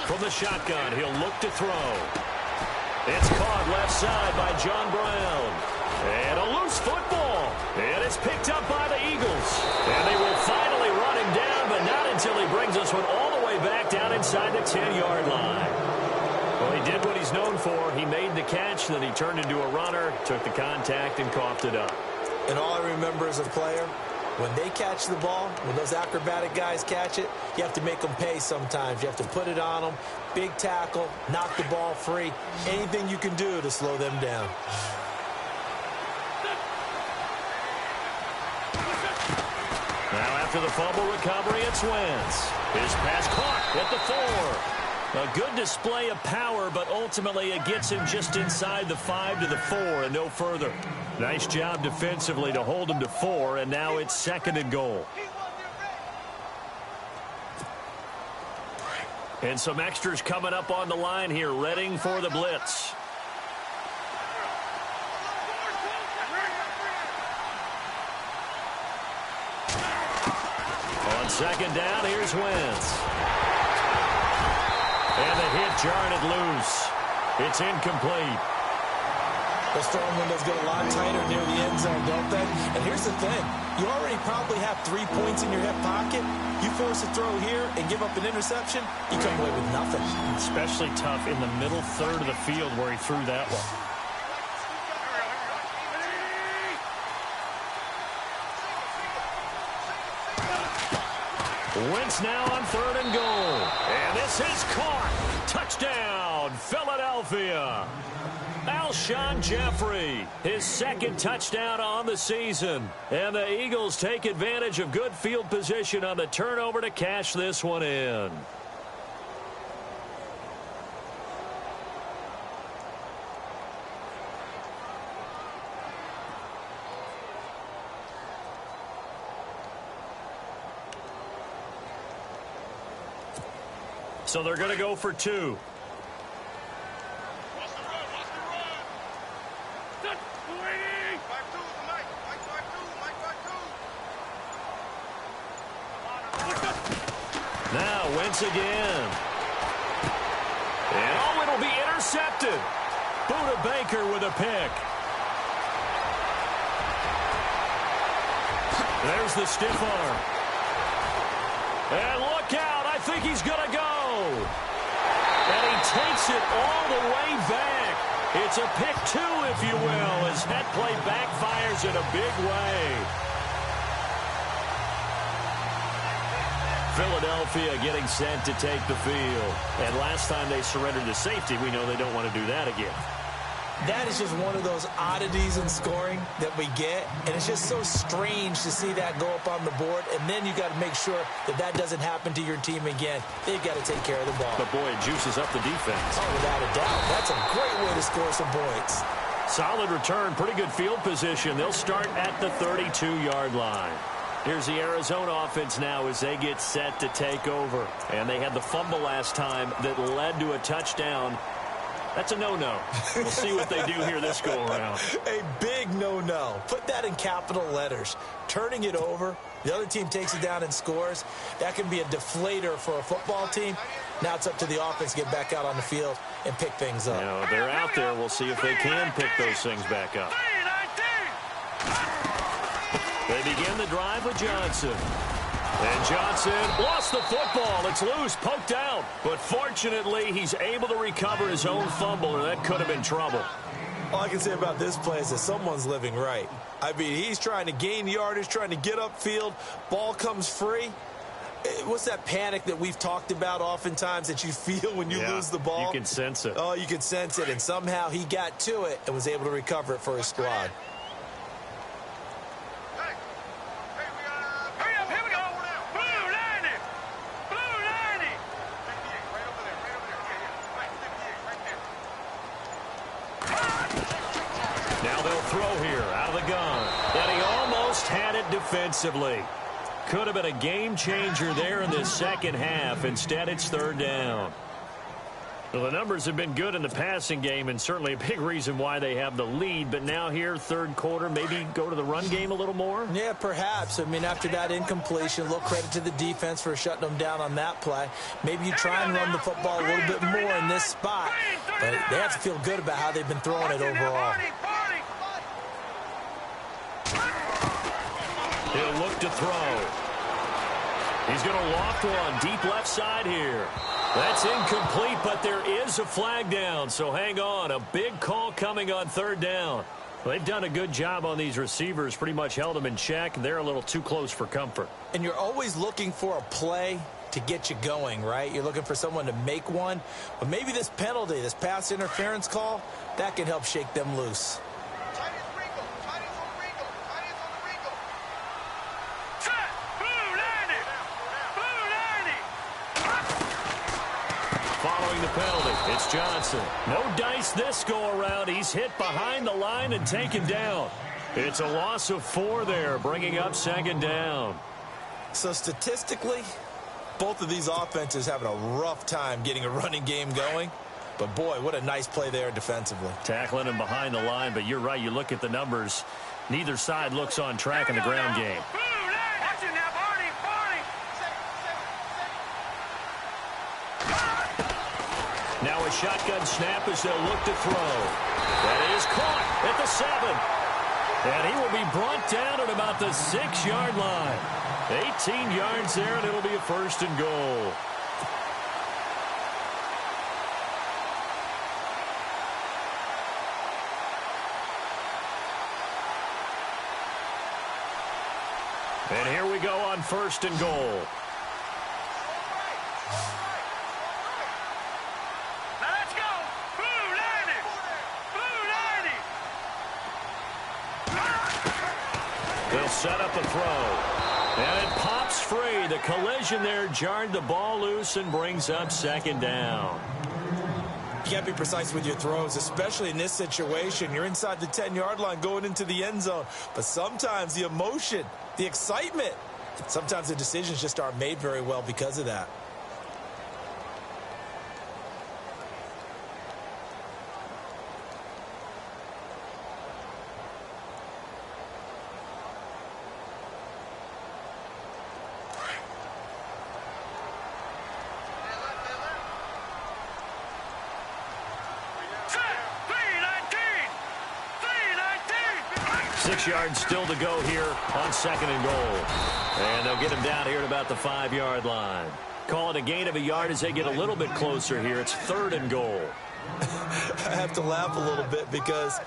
From the shotgun, he'll look to throw. It's caught left side by John Brown. And a loose football. And it's picked up by the Eagles. And they will finally run him down, but not until he brings us one all the way back down inside the 10-yard line. Well, he did what he's known for. He made the catch, then he turned into a runner, took the contact, and coughed it up. And all I remember as a player, when they catch the ball, when those acrobatic guys catch it, you have to make them pay sometimes. You have to put it on them, big tackle, knock the ball free, anything you can do to slow them down. Now after the fumble recovery, it's Wentz. His pass caught at the 4. A good display of power, but ultimately it gets him just inside the 5 to the 4 and no further. Nice job defensively to hold him to 4, and now it's 2nd and goal. And some extras coming up on the line here, readying for the blitz. On 2nd down, here's Wentz. And the hit jarred it loose. It's incomplete. Those throwing windows get a lot tighter near the end zone, don't they? And here's the thing. You already probably have 3 points in your hip pocket. You force a throw here and give up an interception, you come away with nothing. Especially tough in the middle third of the field where he threw that one. Wentz now on 3rd and goal. And this is caught. Touchdown, Philadelphia. Alshon Jeffrey, his 2nd touchdown on the season. And the Eagles take advantage of good field position on the turnover to cash this one in. So they're going to go for 2. Now Wentz again. And oh, it'll be intercepted. Buda Baker with a pick. There's the stiff arm. And look out. I think he's going to go. And he takes it all the way back. It's a pick 2, if you will, as that play backfires in a big way. Philadelphia getting set to take the field. And last time they surrendered to safety, we know they don't want to do that again. That is just one of those oddities in scoring that we get, and it's just so strange to see that go up on the board, and then you got to make sure that that doesn't happen to your team again. They've got to take care of the ball. But boy, it juices up the defense. Oh, without a doubt. That's a great way to score some points. Solid return, pretty good field position. They'll start at the 32-yard line. Here's the Arizona offense now as they get set to take over. And they had the fumble last time that led to a touchdown. That's a no-no. We'll see what they do here this go-around. A big no-no. Put that in capital letters. Turning it over, the other team takes it down and scores. That can be a deflator for a football team. Now it's up to the offense to get back out on the field and pick things up. Now, they're out there. We'll see if they can pick those things back up. They begin the drive with Johnson. And Johnson lost the football. It's loose, poked out. But fortunately, he's able to recover his own fumble, or that could have been trouble. All I can say about this play is that someone's living right. I mean, he's trying to gain yardage, trying to get upfield. Ball comes free. What's that panic that we've talked about oftentimes that you feel when you lose the ball? You can sense it. Oh, you can sense it. And somehow he got to it and was able to recover it for his squad. Now they'll throw here out of the gun. And he almost had it defensively. Could have been a game changer there in the second half. Instead, it's third down. Well, the numbers have been good in the passing game, and certainly a big reason why they have the lead. But now here, third quarter, maybe go to the run game a little more? Yeah, perhaps. I mean, after that incompletion, a little credit to the defense for shutting them down on that play. Maybe you try and run the football a little bit more in this spot. But they have to feel good about how they've been throwing it overall. He'll look to throw. He's going to loft one deep left side here. That's incomplete, but there is a flag down, so hang on. A big call coming on third down. They've done a good job on these receivers, pretty much held them in check. They're a little too close for comfort. And you're always looking for a play to get you going, right? You're looking for someone to make one. But maybe this penalty, this pass interference call, that can help shake them loose. Following the penalty, it's Johnson. No dice this go-around. He's hit behind the line and taken down. It's a loss of 4 there, bringing up second down. So statistically, both of these offenses having a rough time getting a running game going. But, boy, what a nice play there defensively. Tackling him behind the line, but you're right. You look at the numbers. Neither side looks on track in the ground game. Now a shotgun snap as they'll look to throw. That is caught at the 7. And he will be brought down at about the 6-yard line. 18 yards there, and it'll be a first and goal. And here we go on first and goal. They'll set up a throw. And it pops free. The collision there jarred the ball loose and brings up second down. You got to be precise with your throws, especially in this situation. You're inside the 10-yard line going into the end zone. But sometimes the emotion, the excitement, sometimes the decisions just aren't made very well because of that. Yards still to go here on second and goal. And they'll get him down here at about the 5-yard line. Call it a gain of a yard as they get a little bit closer here. It's third and goal. I have to laugh a little bit because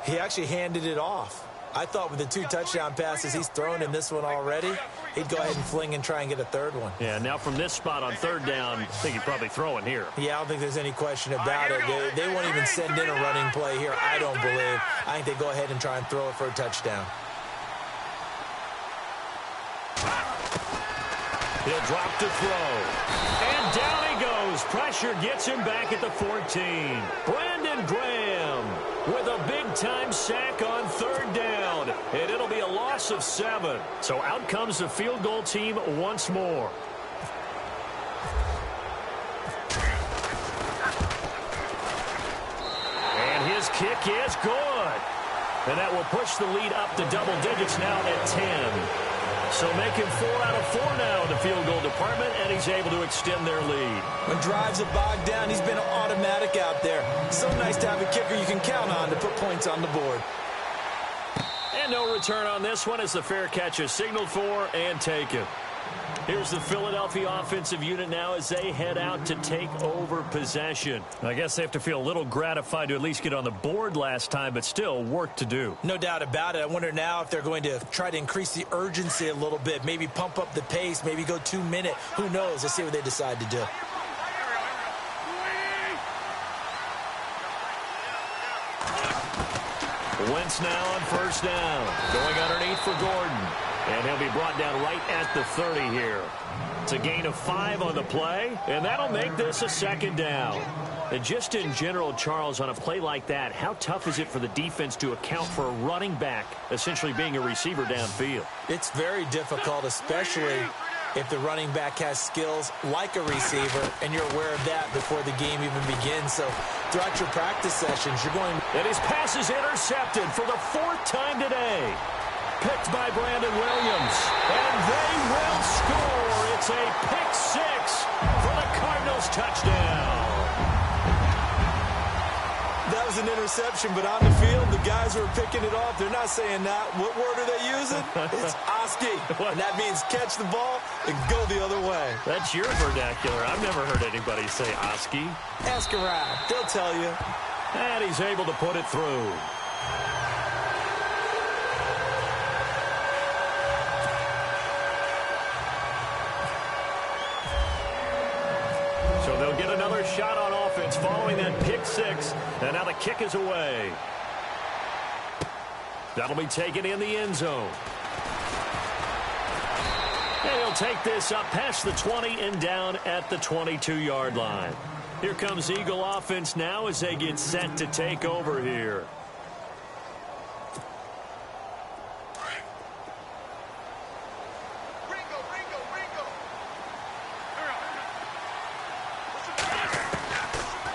he actually handed it off. I thought with the 2 touchdown passes he's thrown in this one already, he'd go ahead and fling and try and get a third one. Yeah, now from this spot on third down, I think he'd probably throw in here. Yeah, I don't think there's any question about it. They won't even send in a running play here, I don't believe. I think they go ahead and try and throw it for a touchdown. He'll drop to throw. And down he goes. Pressure gets him back at the 14. Brandon Graham with a big-time sack on third down. And it'll be a loss of 7. So out comes the field goal team once more. kick is good. And that will push the lead up to double digits now at 10. So making 4 out of 4 now in the field goal department, and he's able to extend their lead. When drives are bogged down, he's been automatic out there. So nice to have a kicker you can count on to put points on the board. And no return on this one as the fair catch is signaled for and taken. Here's the Philadelphia offensive unit now as they head out to take over possession. I guess they have to feel a little gratified to at least get on the board last time, but still work to do. No doubt about it. I wonder now if they're going to try to increase the urgency a little bit, maybe pump up the pace, maybe go 2-minute. Who knows? Let's see what they decide to do. Wentz now on first down. Going underneath for Gordon. And he'll be brought down right at the 30 here. It's a gain of 5 on the play, and that'll make this a second down. And just in general, Charles, on a play like that, how tough is it for the defense to account for a running back essentially being a receiver downfield? It's very difficult, especially if the running back has skills like a receiver, and you're aware of that before the game even begins. So throughout your practice sessions, you're going... And his pass is intercepted for the 4th time today. Picked by Brandon Williams. And they will score. It's a pick 6 for the Cardinals touchdown. That was an interception, but on the field, the guys who are picking it off, they're not saying that. What word are they using? It's Oski. And that means catch the ball and go the other way. That's your vernacular. I've never heard anybody say Oski. Ask around. They'll tell you. And he's able to put it through. So they'll get another shot on offense following that pick 6. And now the kick is away. That'll be taken in the end zone. And he'll take this up past the 20 and down at the 22-yard line. Here comes Eagle offense now as they get set to take over here.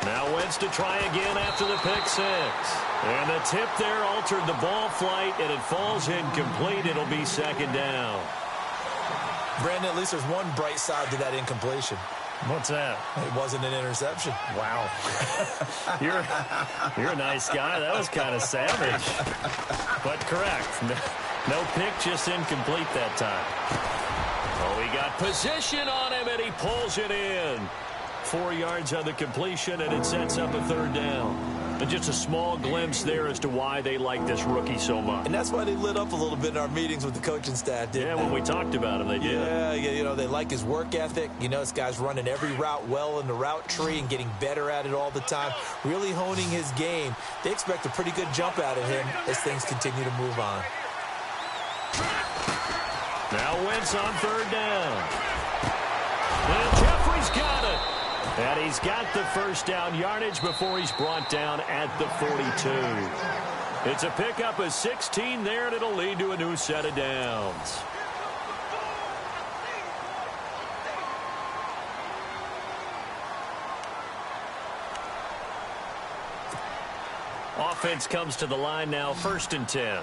Now Wentz to try again after the pick 6. And the tip there altered the ball flight, and it falls incomplete. It'll be second down. Brandon, at least there's one bright side to that incompletion. What's that? It wasn't an interception. Wow. You're a nice guy. That was kind of savage. But correct. No pick, just incomplete that time. Oh, he got position on him, and he pulls it in. 4 yards on the completion, and it sets up a third down. And just a small glimpse there as to why they like this rookie so much. And that's why they lit up a little bit in our meetings with the coaching staff, didn't they? When we talked about him, they did. Yeah, you know, they like his work ethic. You know, this guy's running every route well in the route tree and getting better at it all the time, really honing his game. They expect a pretty good jump out of him as things continue to move on. Now Wentz on third down. And Jeffrey's got it. And he's got the first down yardage before he's brought down at the 42. It's a pickup of 16 there, and it'll lead to a new set of downs. Offense comes to the line now, 1st and 10.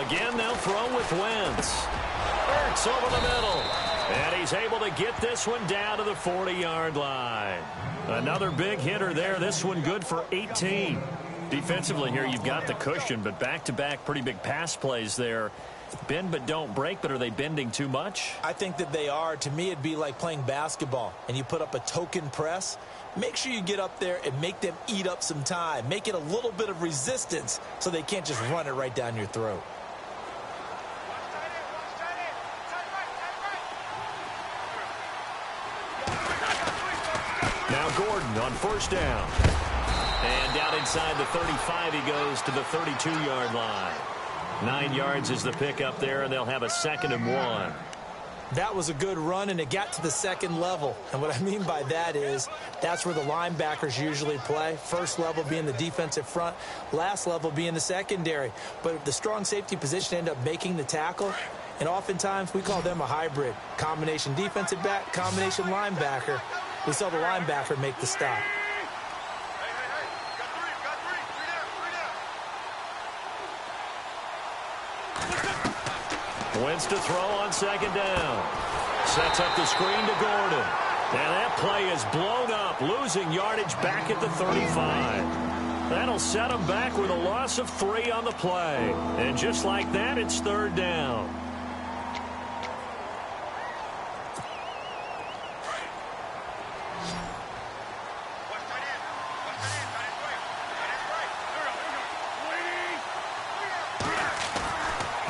Again, they'll throw with Wentz. Ertz over the middle. And he's able to get this one down to the 40-yard line. Another big hitter there. This one good for 18. Defensively here, you've got the cushion, but back-to-back pretty big pass plays there. Bend but don't break, but are they bending too much? I think that they are. To me, it'd be like playing basketball, and you put up a token press. Make sure you get up there and make them eat up some time. Make it a little bit of resistance so they can't just run it right down your throat. Now Gordon on first down. And down inside the 35, he goes to the 32-yard line. 9 yards is the pickup there, and they'll have a 2nd and 1. That was a good run, and it got to the second level. And what I mean by that is that's where the linebackers usually play. First level being the defensive front, last level being the secondary. But if the strong safety position ended up making the tackle, And oftentimes, we call them a hybrid. Combination defensive back, combination linebacker. We saw the linebacker make the stop. Wentz to throw on second down. Sets up the screen to Gordon. And that play is blown up, losing yardage back at the 35. That'll set him back with a loss of 3 on the play. And just like that, it's third down.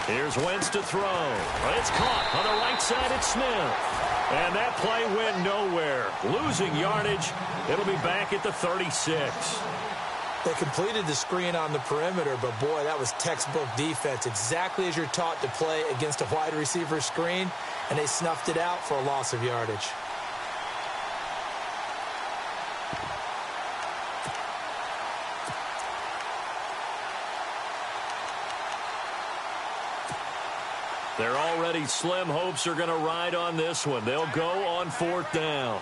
Here's Wentz to throw. It's caught on the right side at Smith. And that play went nowhere. Losing yardage. It'll be back at the 36. They completed the screen on the perimeter, but boy, that was textbook defense. Exactly as you're taught to play against a wide receiver screen, and they snuffed it out for a loss of yardage. Their already slim hopes are going to ride on this one. They'll go on fourth down.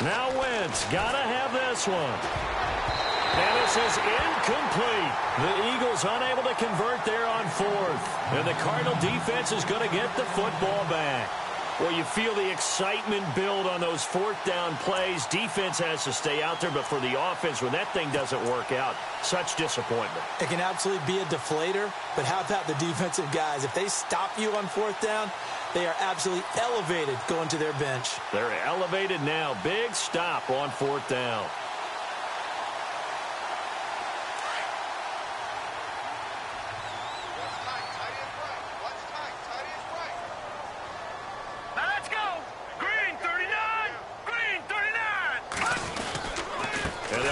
Now Wentz, gotta have this one. And this is incomplete. The Eagles unable to convert there on fourth. And the Cardinal defense is going to get the football back. Well, you feel the excitement build on those fourth down plays. Defense has to stay out there, but for the offense, when that thing doesn't work out, such disappointment. It can absolutely be a deflator, but how about the defensive guys? If they stop you on fourth down, they are absolutely elevated going to their bench. They're elevated now. Big stop on fourth down.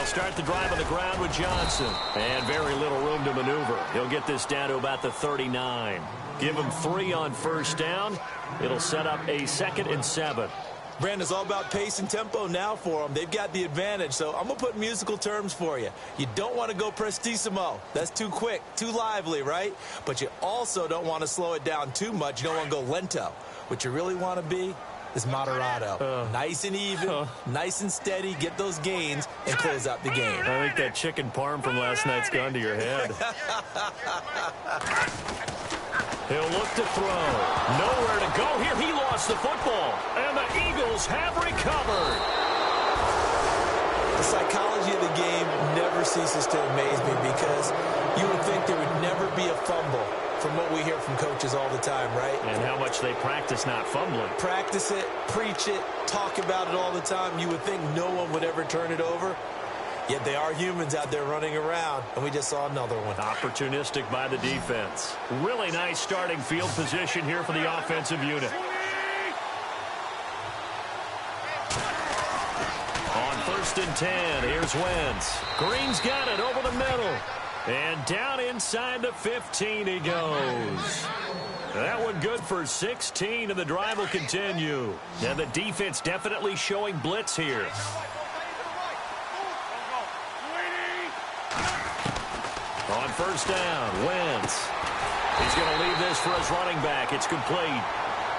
Start the drive on the ground with Johnson. And very little room to maneuver. He'll get this down to about the 39. Give him 3 on first down. It'll set up a 2nd and 7. Brandon, it's all about pace and tempo now for them. They've got the advantage, so I'm going to put musical terms for you. You don't want to go prestissimo. That's too quick, too lively, right? But you also don't want to slow it down too much. You don't want to go lento. What you really want to be is moderato. Nice and even, nice and steady, get those gains, and close out the game. I think that chicken parm from last night's gone to your head. He'll look to throw. Nowhere to go here. He lost the football. And the Eagles have recovered. The psychology of the game never ceases to amaze me because you would think there would never be a fumble from what we hear from coaches all the time, right? And how much they practice not fumbling. Practice it, preach it, talk about it all the time. You would think no one would ever turn it over. Yet they are humans out there running around, and we just saw another one. Opportunistic by the defense. Really nice starting field position here for the offensive unit. On 1st and 10, here's Wentz. Green's got it over the middle. And down inside the 15 he goes. That one good for 16, and the drive will continue. And the defense definitely showing blitz here. On first down, Wentz. He's going to leave this for his running back. It's complete.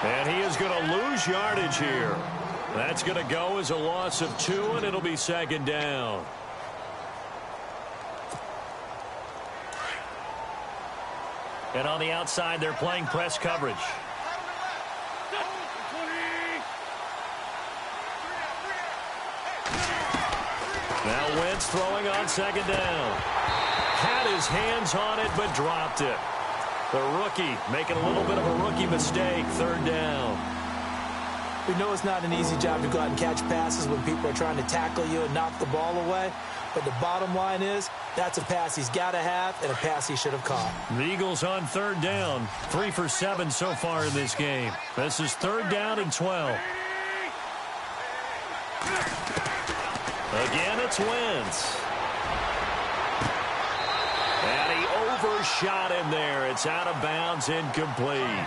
And he is going to lose yardage here. That's going to go as a loss of 2, and it'll be 2nd down. And on the outside, they're playing press coverage. Now Wentz throwing on 2nd down. Had his hands on it, but dropped it. The rookie making a little bit of a rookie mistake. 3rd down. We know it's not an easy job to go out and catch passes when people are trying to tackle you and knock the ball away. But the bottom line is, that's a pass he's got to have and a pass he should have caught. The Eagles on 3rd down. 3 for 7 so far in this game. This is 3rd down and 12. Again, it's Wentz. And he overshot him there. It's out of bounds, incomplete.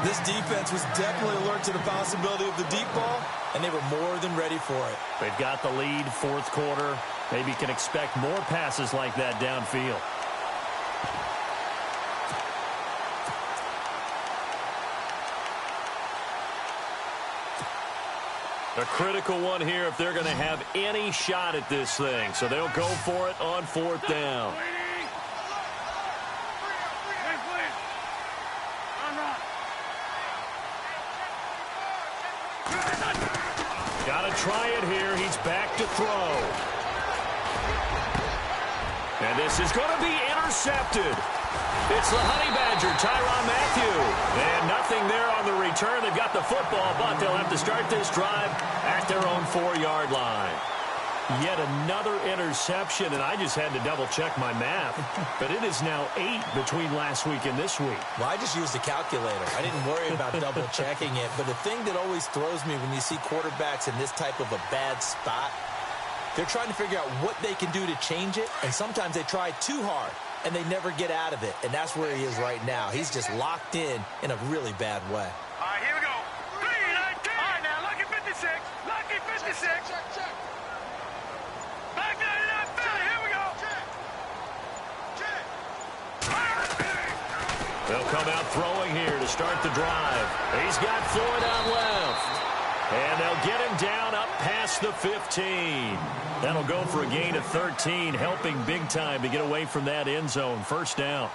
This defense was definitely alert to the possibility of the deep ball, and they were more than ready for it. They've got the lead, fourth quarter. Maybe can expect more passes like that downfield. A critical one here if they're going to have any shot at this thing. So they'll go for it on fourth down. Got to try it here. He's back to throw. And this is going to be intercepted. It's the Honey Badger, Tyrann Mathieu. And nothing there on the return. They've got the football, but they'll have to start this drive at their own 4-yard line. Yet another interception, and I just had to double-check my math. But it is now 8 between last week and this week. Well, I just used a calculator. I didn't worry about double-checking it. But the thing that always throws me when you see quarterbacks in this type of a bad spot, they're trying to figure out what they can do to change it, and sometimes they try too hard, and they never get out of it. And that's where he is right now. He's just locked in a really bad way. All right, here we go. 3, 19. All right, now, lucky 56. Lucky 56. Check. Back 99, Philly. Here we go. Check. They'll come out throwing here to start the drive. He's got Floyd out left. And they'll get him down up past the 15. That'll go for a gain of 13, helping big time to get away from that end zone. First down.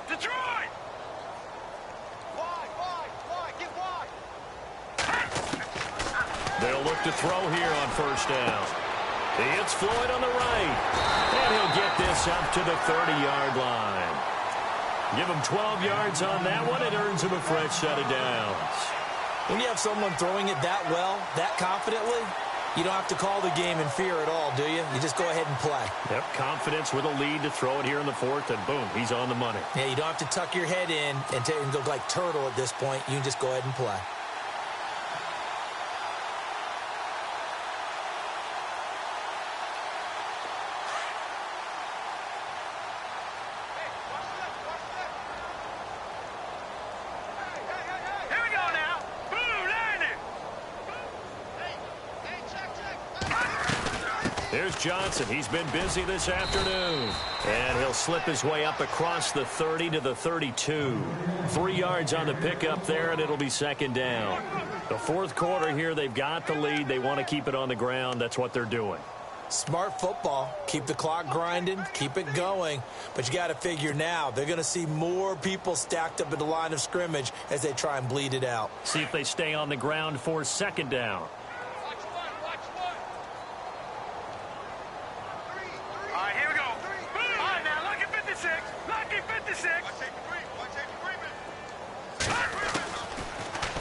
Detroit! Wide, get wide. They'll look to throw here on first down. It's Floyd on the right. And he'll get this up to the 30-yard line. Give him 12 yards on that one. It earns him a fresh set of downs. When you have someone throwing it that well, that confidently, you don't have to call the game in fear at all, do you? You just go ahead and play. Yep, confidence with a lead to throw it here in the fourth, and boom, he's on the money. Yeah, you don't have to tuck your head in and look like turtle at this point. You can just go ahead and play. Here's Johnson. He's been busy this afternoon. And he'll slip his way up across the 30 to the 32. 3 yards on the pickup there, and it'll be second down. The fourth quarter here, they've got the lead. They want to keep it on the ground. That's what they're doing. Smart football. Keep the clock grinding. Keep it going. But you got to figure now, they're going to see more people stacked up at the line of scrimmage as they try and bleed it out. See if they stay on the ground for second down.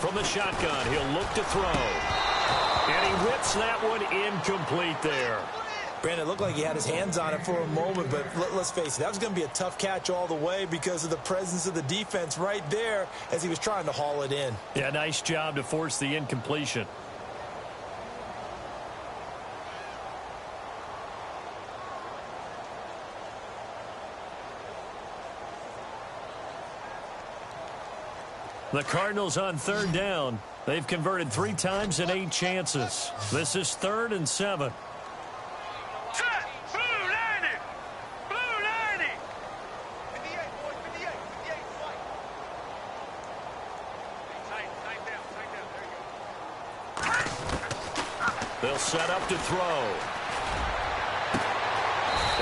From the shotgun, he'll look to throw. And he whips that one incomplete there. Brandon, it looked like he had his hands on it for a moment, but let's face it, that was going to be a tough catch all the way because of the presence of the defense right there as he was trying to haul it in. Yeah, nice job to force the incompletion. The Cardinals on third down. They've converted 3 times in 8 chances. This is 3rd and 7. Set! Blue 90! Blue 90! 58, boy, 58, 58, white. Tight down, there you go. They'll set up to throw.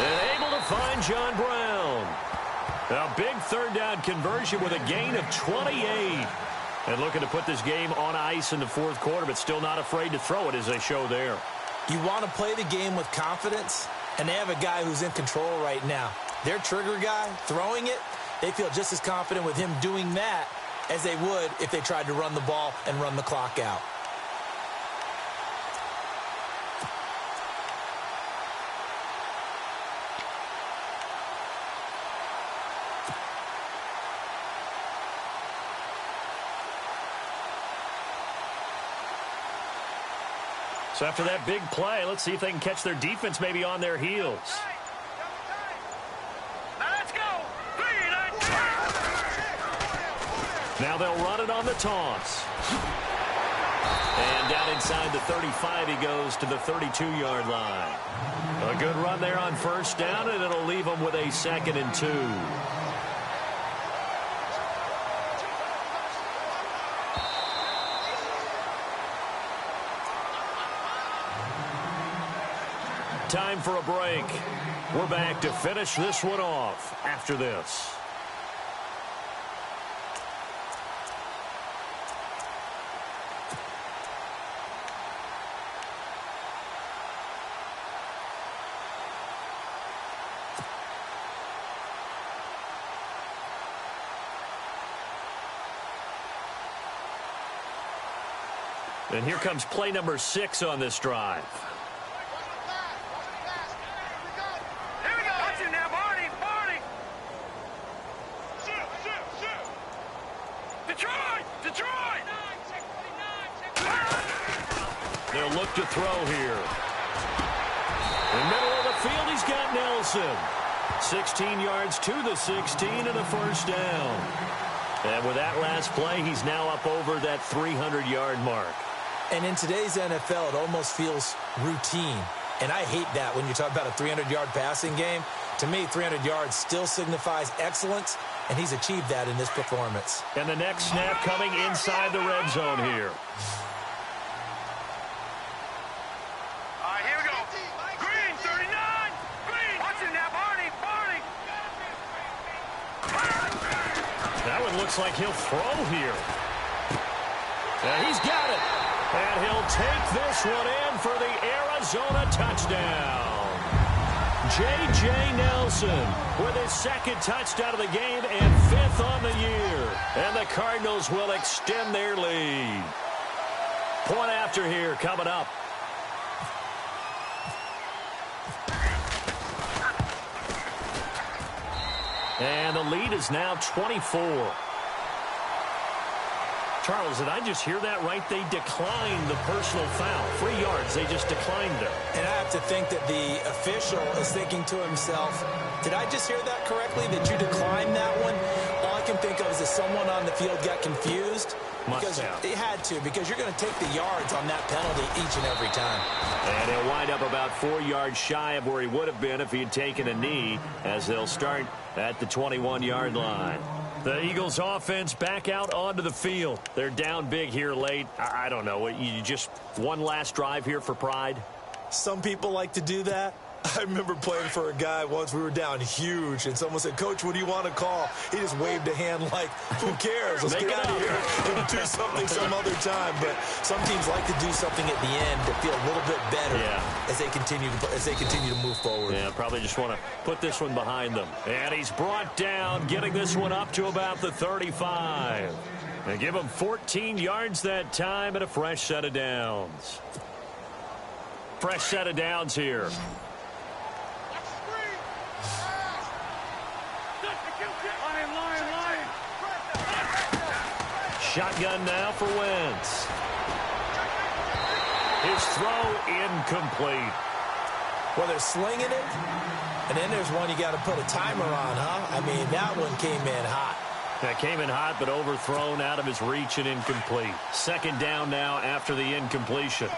And able to find John Brown. A big third down conversion with a gain of 28. And looking to put this game on ice in the fourth quarter, but still not afraid to throw it as they show there. You want to play the game with confidence, and they have a guy who's in control right now. Their trigger guy, throwing it, they feel just as confident with him doing that as they would if they tried to run the ball and run the clock out. So after that big play, let's see if they can catch their defense maybe on their heels. Now let's go. 3-19. Now they'll run it on the toss. And down inside the 35, he goes to the 32-yard line. A good run there on first down, and it'll leave them with a 2nd and 2. Time for a break. We're back to finish this one off after this. And here comes play number 6 on this drive. Here we go. Watch it now, Barney. Detroit. They'll look to throw here. In the middle of the field, he's got Nelson. 16 yards to the 16 and a first down. And with that last play, he's now up over that 300-yard mark. And in today's NFL, it almost feels routine. And I hate that when you talk about a 300-yard passing game. To me, 300 yards still signifies excellence, and he's achieved that in this performance. And the next snap coming inside the red zone here. All right, here we go. Green, 39. Green. Watch it now, Barney. That one looks like he'll throw here. And he's got it. And he'll take this one in for the Arizona touchdown. J.J. Nelson with his 2nd touchdown of the game and 5th on the year. And the Cardinals will extend their lead. Point after here coming up. And the lead is now 24. Charles, did I just hear that right? They declined the personal foul. 3 yards, they just declined it. And I have to think that the official is thinking to himself, did I just hear that correctly, that you declined that one? All I can think of is that someone on the field got confused. Must have. It had to, because you're going to take the yards on that penalty each and every time. And he'll wind up about 4 yards shy of where he would have been if he had taken a knee, as they'll start at the 21-yard line. The Eagles offense back out onto the field. They're down big here late. I don't know. You just one last drive here for pride? Some people like to do that. I remember playing for a guy once. We were down huge, and someone said, "Coach, what do you want to call?" He just waved a hand like, who cares? Let's get out of here and do something some other time. But some teams like to do something at the end to feel a little bit better as they continue to move forward. Yeah, probably just want to put this one behind them. And he's brought down, getting this one up to about the 35. They give him 14 yards that time and a fresh set of downs. Fresh set of downs here. Shotgun now for Wentz. His throw incomplete. Well, they're slinging it, and then there's one you got to put a timer on, huh? I mean, that one came in hot. That came in hot, but overthrown out of his reach and incomplete. 2nd down now after the incompletion.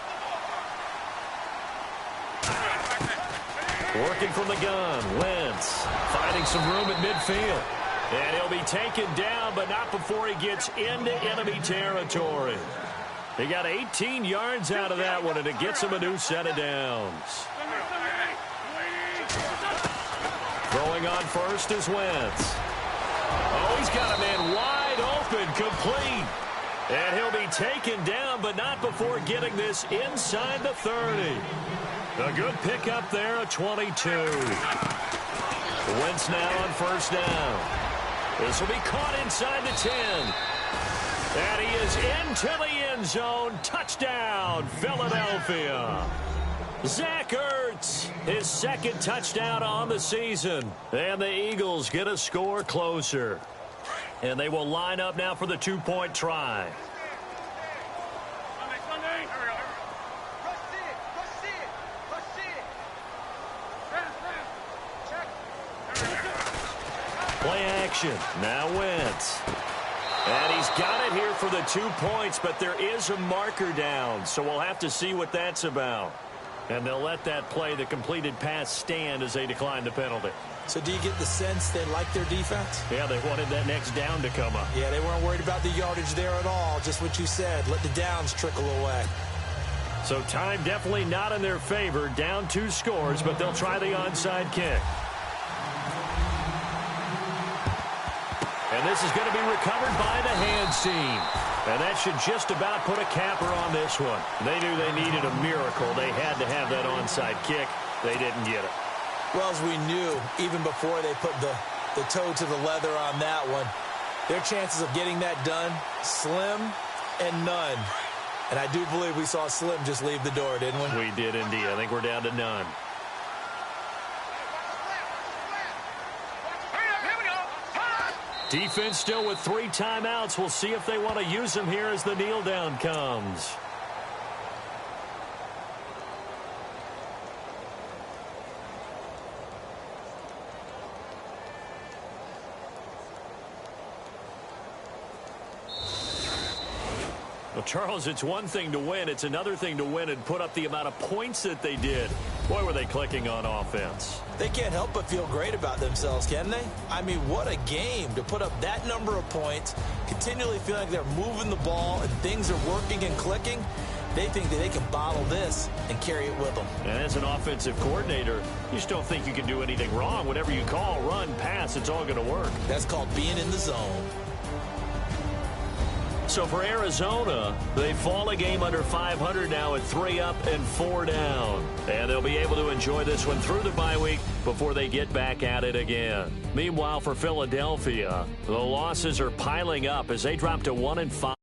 Working from the gun, Wentz finding some room at midfield. And he'll be taken down, but not before he gets into enemy territory. He got 18 yards out of that one, and it gets him a new set of downs. Throwing on first is Wentz. Oh, he's got a man wide open, complete. And he'll be taken down, but not before getting this inside the 30. A good pickup there, a 22. Wentz now on first down. This will be caught inside the 10. And he is into the end zone. Touchdown, Philadelphia. Zach Ertz, his 2nd touchdown on the season. And the Eagles get a score closer. And they will line up now for the 2-point try. Play action. Now Wentz. And he's got it here for the 2 points, but there is a marker down, so we'll have to see what that's about. And they'll let that play, the completed pass, stand as they decline the penalty. So do you get the sense they like their defense? Yeah, they wanted that next down to come up. Yeah, they weren't worried about the yardage there at all. Just what you said. Let the downs trickle away. So time definitely not in their favor. Down 2 scores, but they'll try the onside kick. And this is going to be recovered by the hands team. And that should just about put a capper on this one. They knew they needed a miracle. They had to have that onside kick. They didn't get it. Well, as we knew, even before they put the toe to the leather on that one, their chances of getting that done, slim and none. And I do believe we saw Slim just leave the door, didn't we? We did indeed. I think we're down to none. Defense still with 3 timeouts. We'll see if they want to use them here as the kneel down comes. Well, Charles, it's one thing to win. It's another thing to win and put up the amount of points that they did. Boy, were they clicking on offense. They can't help but feel great about themselves, can they? I mean, what a game to put up that number of points, continually feeling like they're moving the ball and things are working and clicking. They think that they can bottle this and carry it with them. And as an offensive coordinator, you just don't think you can do anything wrong. Whatever you call, run, pass, it's all going to work. That's called being in the zone. So for Arizona, they fall a game under 500 now at 3 up and 4 down. And they'll be able to enjoy this one through the bye week before they get back at it again. Meanwhile, for Philadelphia, the losses are piling up as they drop to 1-5.